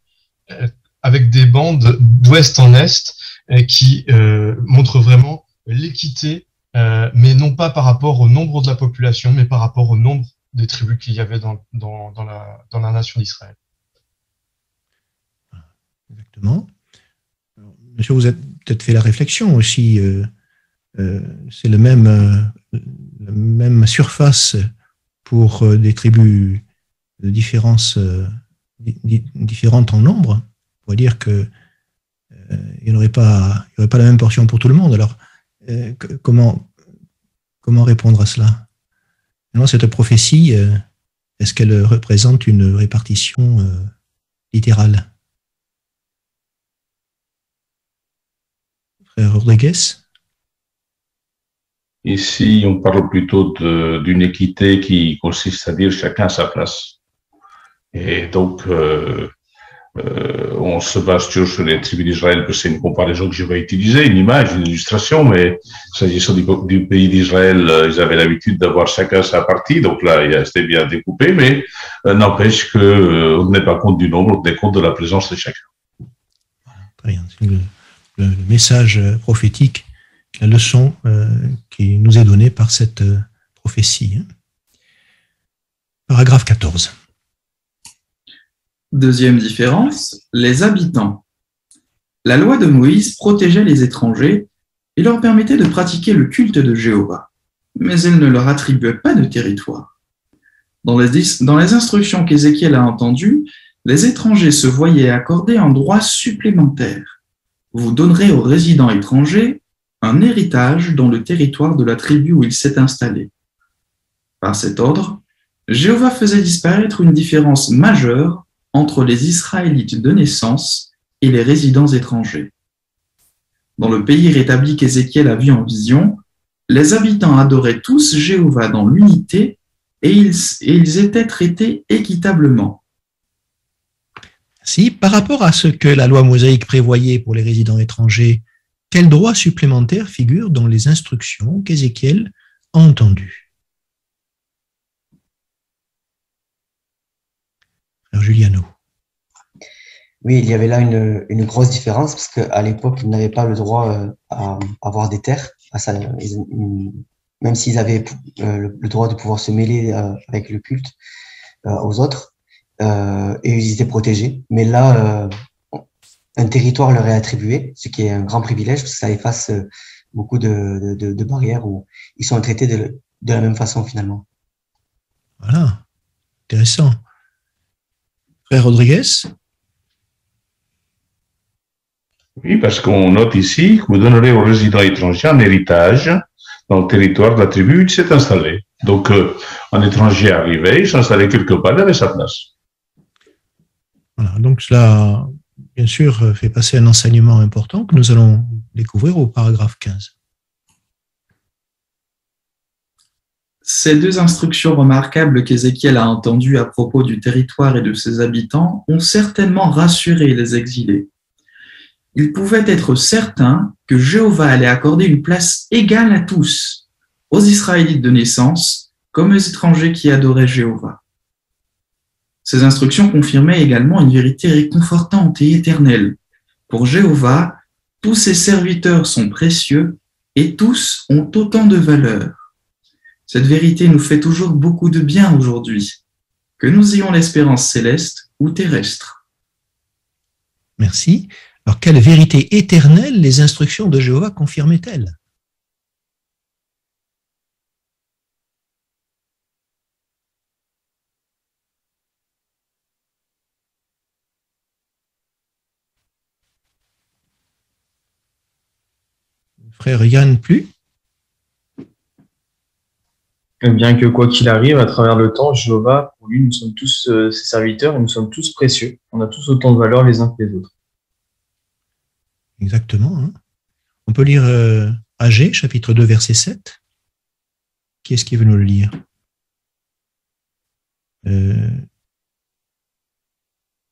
avec des bandes d'ouest en est qui montrent vraiment l'équité, mais non pas par rapport au nombre de la population, mais par rapport au nombre des tribus qu'il y avait dans la nation d'Israël. Exactement. Alors, monsieur, vous avez peut-être fait la réflexion aussi. C'est la même surface pour des tribus de différentes en nombre. On pourrait dire que il n'y aurait pas la même portion pour tout le monde. Alors, comment répondre à cela? Cette prophétie, est-ce qu'elle représente une répartition littérale? Frère Rodriguez? Ici, on parle plutôt d'une équité qui consiste à dire chacun à sa place. Et donc, on se base toujours sur les tribus d'Israël, que c'est une comparaison que je vais utiliser, une image, une illustration, mais s'agissant du pays d'Israël, ils avaient l'habitude d'avoir chacun sa partie, donc là, c'était bien découpé, mais n'empêche qu'on ne tenait pas compte du nombre, on tenait compte de la présence de chacun. Très bien. Le message prophétique, la leçon qui nous est donnée par cette prophétie. Paragraphe 14. Deuxième différence, les habitants. La loi de Moïse protégeait les étrangers et leur permettait de pratiquer le culte de Jéhovah, mais elle ne leur attribuait pas de territoire. Dans les instructions qu'Ézéchiel a entendues, les étrangers se voyaient accorder un droit supplémentaire. Vous donnerez aux résidents étrangers un héritage dans le territoire de la tribu où il s'est installé. Par cet ordre, Jéhovah faisait disparaître une différence majeure entre les Israélites de naissance et les résidents étrangers. Dans le pays rétabli qu'Ézéchiel a vu en vision, les habitants adoraient tous Jéhovah dans l'unité et ils étaient traités équitablement. Si, par rapport à ce que la loi mosaïque prévoyait pour les résidents étrangers, quel droit supplémentaire figure dans les instructions qu'Ézéchiel a entendues? Frère Giuliano. Oui, il y avait là une grosse différence parce qu'à l'époque, ils n'avaient pas le droit à avoir des terres. Même s'ils avaient le droit de pouvoir se mêler avec le culte aux autres, et ils étaient protégés. Mais là, un territoire leur est attribué, ce qui est un grand privilège parce que ça efface beaucoup de barrières où ils sont traités de la même façon finalement. Voilà, intéressant. Frère Rodriguez? Oui, parce qu'on note ici que vous donnerez aux résidents étrangers un héritage dans le territoire de la tribu où il s'est installé. Donc, un étranger arrivait, il s'installait quelque part, il avait sa place. Voilà, donc cela, bien sûr, fait passer un enseignement important que nous allons découvrir au paragraphe 15. Ces deux instructions remarquables qu'Ézéchiel a entendues à propos du territoire et de ses habitants ont certainement rassuré les exilés. Ils pouvaient être certains que Jéhovah allait accorder une place égale à tous, aux Israélites de naissance comme aux étrangers qui adoraient Jéhovah. Ces instructions confirmaient également une vérité réconfortante et éternelle. Pour Jéhovah, tous ses serviteurs sont précieux et tous ont autant de valeur. Cette vérité nous fait toujours beaucoup de bien aujourd'hui, que nous ayons l'espérance céleste ou terrestre. Merci. Alors, quelle vérité éternelle les instructions de Jéhovah confirmaient-elles? Frère Yann Plus? Bien que quoi qu'il arrive, à travers le temps, Jéhovah, pour lui, nous sommes tous ses serviteurs et nous sommes tous précieux. On a tous autant de valeur les uns que les autres. Exactement. Hein. On peut lire Agé, chapitre 2, verset 7. Qui est-ce qui veut nous le lire?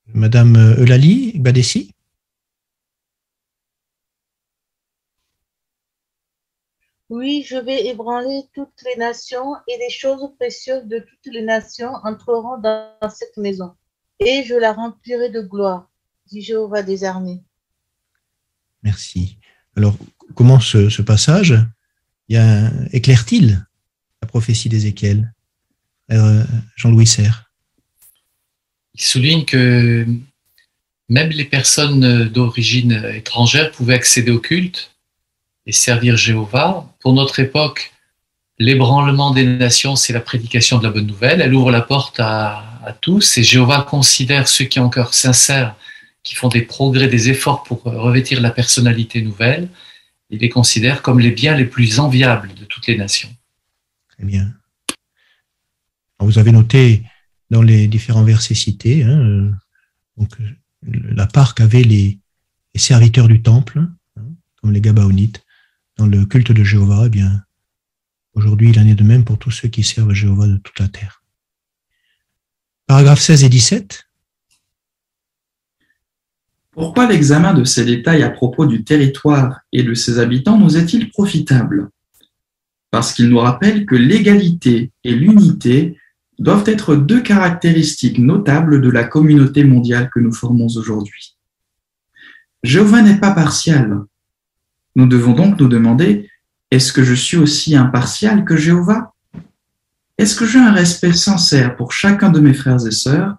Madame Eulalie Badessi? Oui, je vais ébranler toutes les nations et les choses précieuses de toutes les nations entreront dans cette maison et je la remplirai de gloire, dit Jéhovah des armées. Merci. Alors, comment ce passage éclaire-t-il la prophétie d'Ézéchiel? Jean-Louis Serre. Il souligne que même les personnes d'origine étrangère pouvaient accéder au culte et servir Jéhovah. Pour notre époque, l'ébranlement des nations, c'est la prédication de la bonne nouvelle. Elle ouvre la porte à tous et Jéhovah considère ceux qui ont un cœur sincère, qui font des progrès, des efforts pour revêtir la personnalité nouvelle. Il les considère comme les biens les plus enviables de toutes les nations. Très bien. Vous avez noté dans les différents versets cités, donc, la part qu'avaient les serviteurs du temple, comme les Gabaonites, dans le culte de Jéhovah. Eh bien, aujourd'hui, il en est de même pour tous ceux qui servent Jéhovah de toute la terre. Paragraphes 16 et 17. Pourquoi l'examen de ces détails à propos du territoire et de ses habitants nous est-il profitable? Parce qu'il nous rappelle que l'égalité et l'unité doivent être deux caractéristiques notables de la communauté mondiale que nous formons aujourd'hui. Jéhovah n'est pas partial. Nous devons donc nous demander, est-ce que je suis aussi impartial que Jéhovah? Est-ce que j'ai un respect sincère pour chacun de mes frères et sœurs,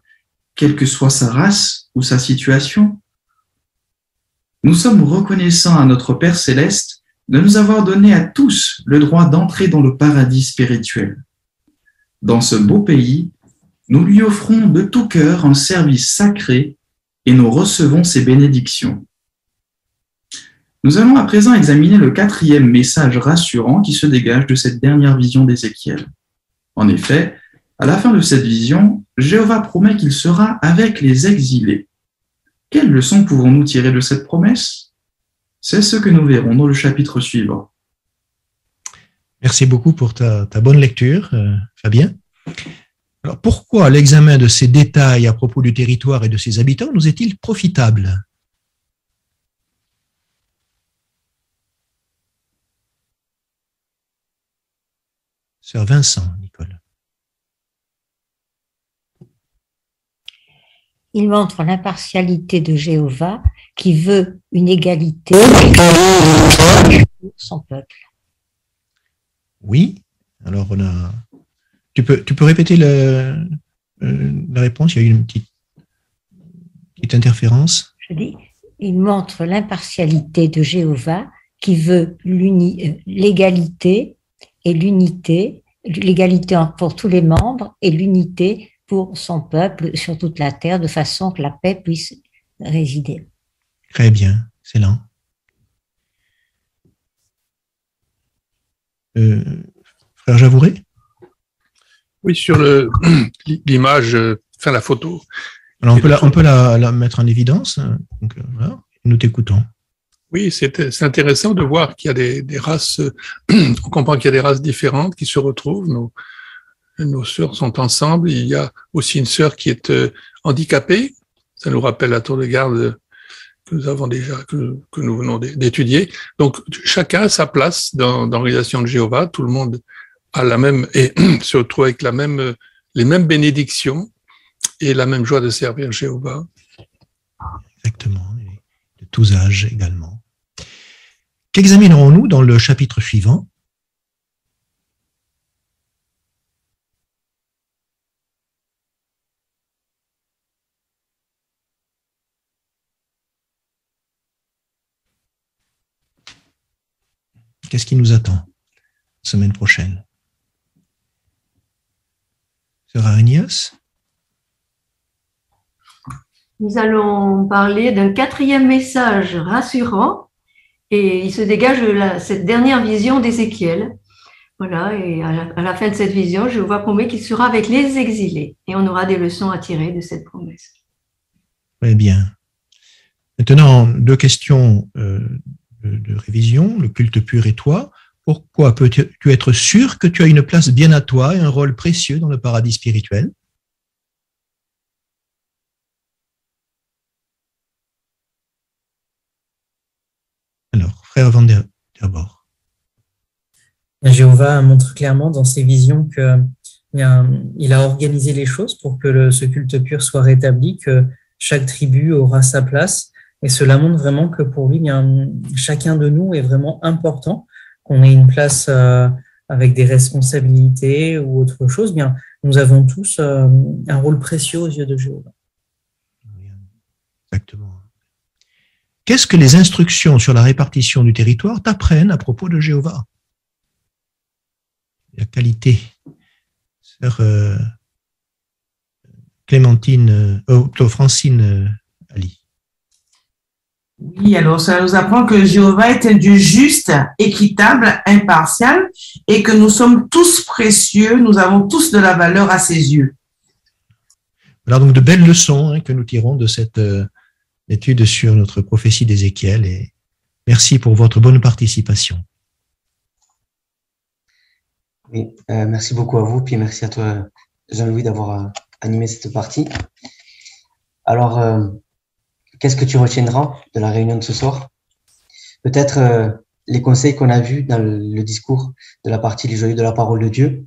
quelle que soit sa race ou sa situation? Nous sommes reconnaissants à notre Père céleste de nous avoir donné à tous le droit d'entrer dans le paradis spirituel. Dans ce beau pays, nous lui offrons de tout cœur un service sacré et nous recevons ses bénédictions. Nous allons à présent examiner le 4e message rassurant qui se dégage de cette dernière vision d'Ézéchiel. En effet, à la fin de cette vision, Jéhovah promet qu'il sera avec les exilés. Quelle leçon pouvons-nous tirer de cette promesse? C'est ce que nous verrons dans le chapitre suivant. Merci beaucoup pour ta bonne lecture, Fabien. Alors, pourquoi l'examen de ces détails à propos du territoire et de ses habitants nous est-il profitable? Sœur Vincent, Nicole. Il montre l'impartialité de Jéhovah qui veut une égalité pour son peuple. Oui, alors tu peux répéter la réponse, il y a eu une petite interférence. Je dis, il montre l'impartialité de Jéhovah qui veut l'égalité et l'unité, l'égalité pour tous les membres et l'unité pour son peuple sur toute la terre, de façon que la paix puisse résider. Très bien, excellent. Frère Javouret? Oui, sur l'image, enfin la photo. Alors on peut la mettre en évidence. Donc, voilà, nous t'écoutons. Oui, c'est intéressant de voir qu'il y a des races, on comprend qu'il y a des races différentes qui se retrouvent. Nos sœurs sont ensemble. Il y a aussi une sœur qui est handicapée. Ça nous rappelle la tour de garde que nous avons déjà, que nous venons d'étudier. Donc, chacun a sa place dans l'organisation de Jéhovah. Tout le monde a la même, et se retrouve avec les mêmes bénédictions et la même joie de servir Jéhovah. Exactement. De tous âges également. Qu'examinerons-nous dans le chapitre suivant? Qu'est-ce qui nous attend la semaine prochaine? Sœur Arignas? Nous allons parler d'un 4e message rassurant et il se dégage de cette dernière vision d'Ézéchiel. Voilà, et à la fin de cette vision, Jéhovah promet qu'il sera avec les exilés et on aura des leçons à tirer de cette promesse. Très bien. Maintenant, 2 questions de révision, le culte pur et toi. Pourquoi peux-tu être sûr que tu as une place bien à toi et un rôle précieux dans le paradis spirituel? Alors, frère Van der Bor. Jéhovah montre clairement dans ses visions qu'il a organisé les choses pour que ce culte pur soit rétabli, que chaque tribu aura sa place. Et cela montre vraiment que pour lui, chacun de nous est vraiment important, qu'on ait une place avec des responsabilités ou autre chose. Bien, nous avons tous un rôle précieux aux yeux de Jéhovah. Exactement. Qu'est-ce que les instructions sur la répartition du territoire t'apprennent à propos de Jéhovah? La qualité. Sœur Francine Ali. Oui, alors ça nous apprend que Jéhovah est un Dieu juste, équitable, impartial et que nous sommes tous précieux, nous avons tous de la valeur à ses yeux. Voilà donc de belles leçons que nous tirons de cette étude sur notre prophétie d'Ézéchiel et merci pour votre bonne participation. Oui, merci beaucoup à vous, puis merci à toi, Jean-Louis, d'avoir animé cette partie. Alors, qu'est-ce que tu retiendras de la réunion de ce soir? Peut-être les conseils qu'on a vus dans le discours de la partie Les Joyeux de la Parole de Dieu,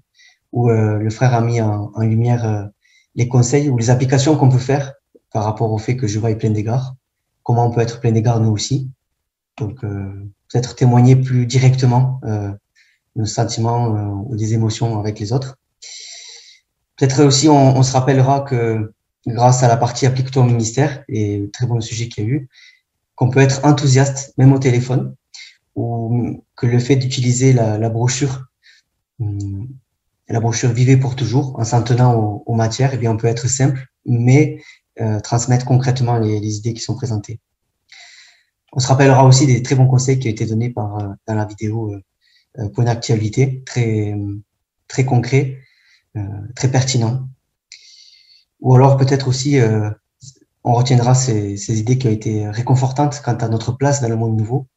où le frère a mis en lumière les conseils ou les applications qu'on peut faire par rapport au fait que Jéhovah est plein d'égards, comment on peut être plein d'égards nous aussi. Donc, peut-être témoigner plus directement nos sentiments ou des émotions avec les autres. Peut-être aussi, on se rappellera que grâce à la partie applique-toi au ministère, et très bon sujet qu'il y a eu, qu'on peut être enthousiaste, même au téléphone, ou que le fait d'utiliser la brochure Vivez pour toujours, en s'en tenant aux matières, eh bien, on peut être simple, mais transmettre concrètement les idées qui sont présentées. On se rappellera aussi des très bons conseils qui ont été donnés dans la vidéo pour une actualité, très concret, très pertinent. Ou alors peut-être aussi, on retiendra ces idées qui ont été réconfortantes quant à notre place dans le monde nouveau.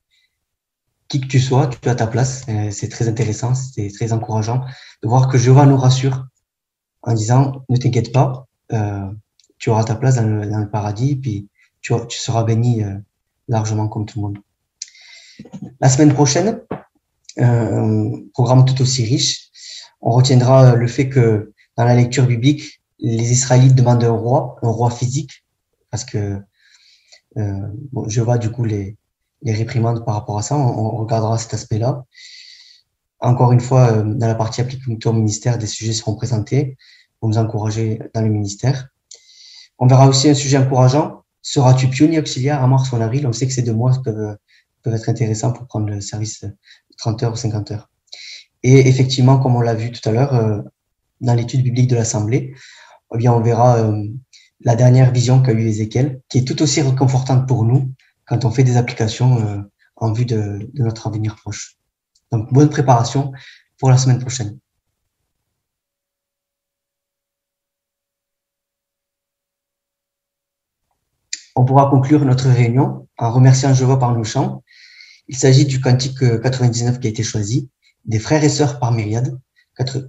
Qui que tu sois, tu as ta place. C'est très intéressant, c'est très encourageant de voir que Jéhovah nous rassure en disant ne t'inquiète pas, tu auras ta place dans le paradis, puis tu seras béni largement comme tout le monde. La semaine prochaine, un programme tout aussi riche. On retiendra le fait que dans la lecture biblique, les Israélites demandent un roi physique, parce que Jéhovah du coup les réprimande par rapport à ça. On regardera cet aspect-là. Encore une fois, dans la partie appliquée au ministère, des sujets seront présentés pour nous encourager dans le ministère. On verra aussi un sujet encourageant. Seras-tu pionnier auxiliaire en mars ou en avril? On sait que ces 2 mois peuvent être intéressants pour prendre le service de 30 heures ou 50 heures. Et effectivement, comme on l'a vu tout à l'heure, dans l'étude biblique de l'Assemblée, eh bien, on verra la dernière vision qu'a eue Ézéchiel, qui est tout aussi réconfortante pour nous quand on fait des applications en vue de notre avenir proche. Donc, bonne préparation pour la semaine prochaine. On pourra conclure notre réunion en remerciant Jéhovah par nos chants. Il s'agit du cantique 99 qui a été choisi, des frères et sœurs par myriade,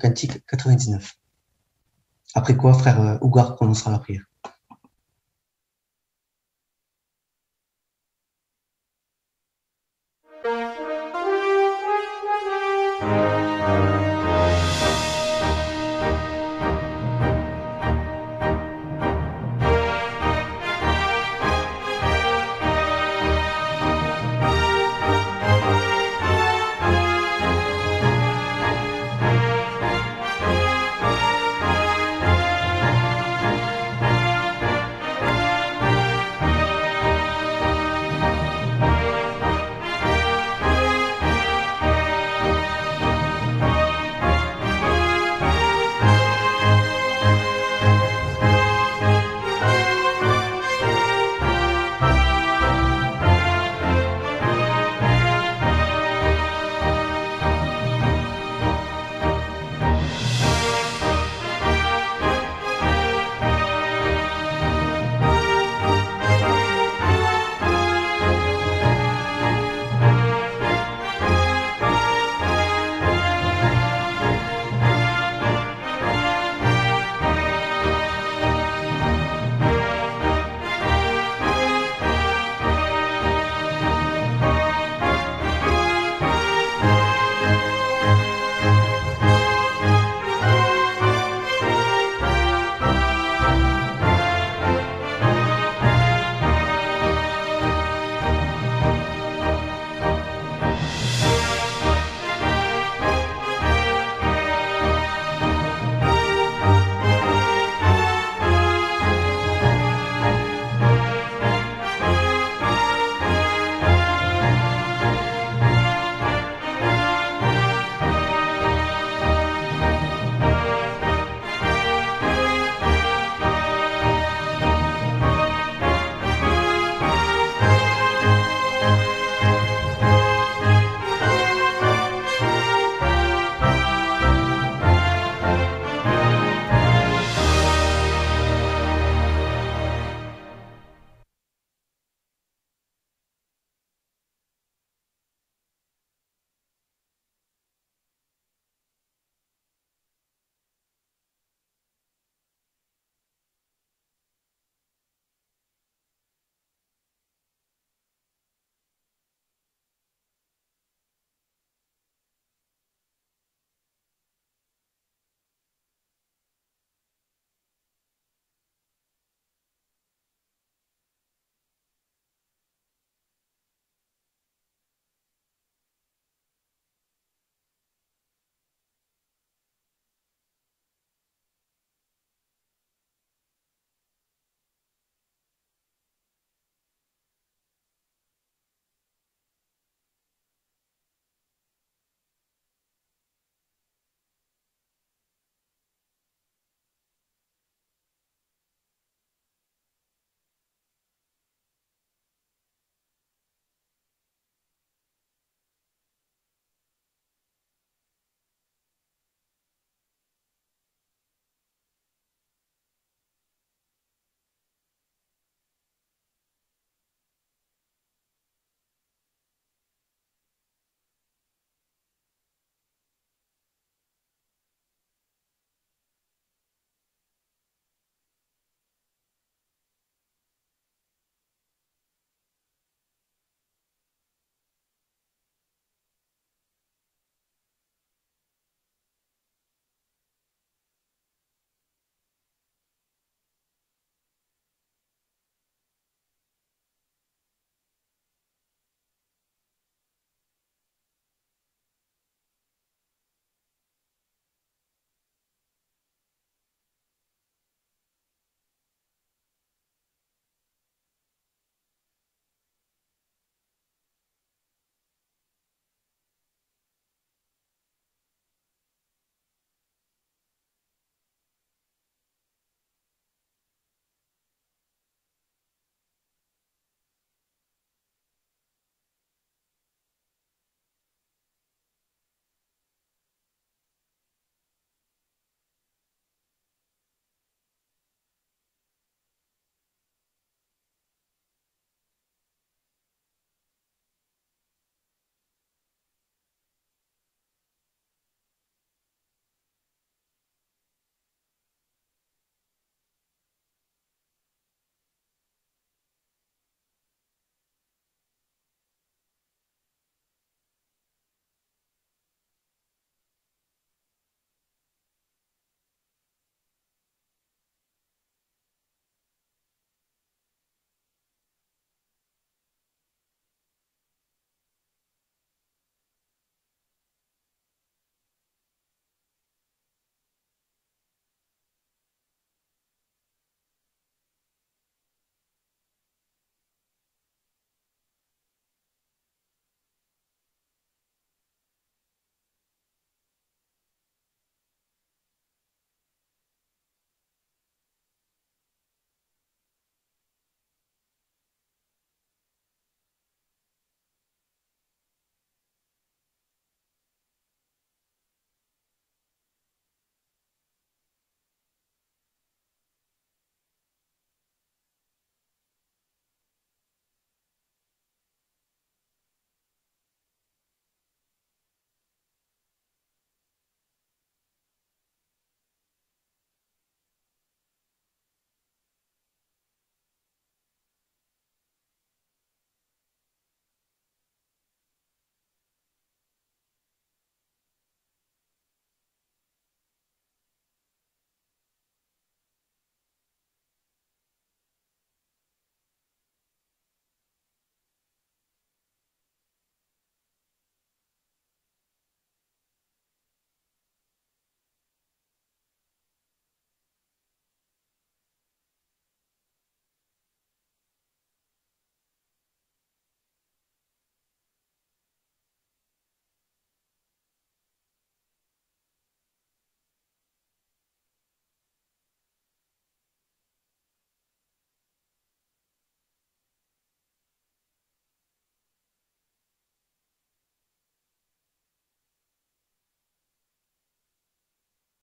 cantique 99. Après quoi, frère Ougar prononcera la prière.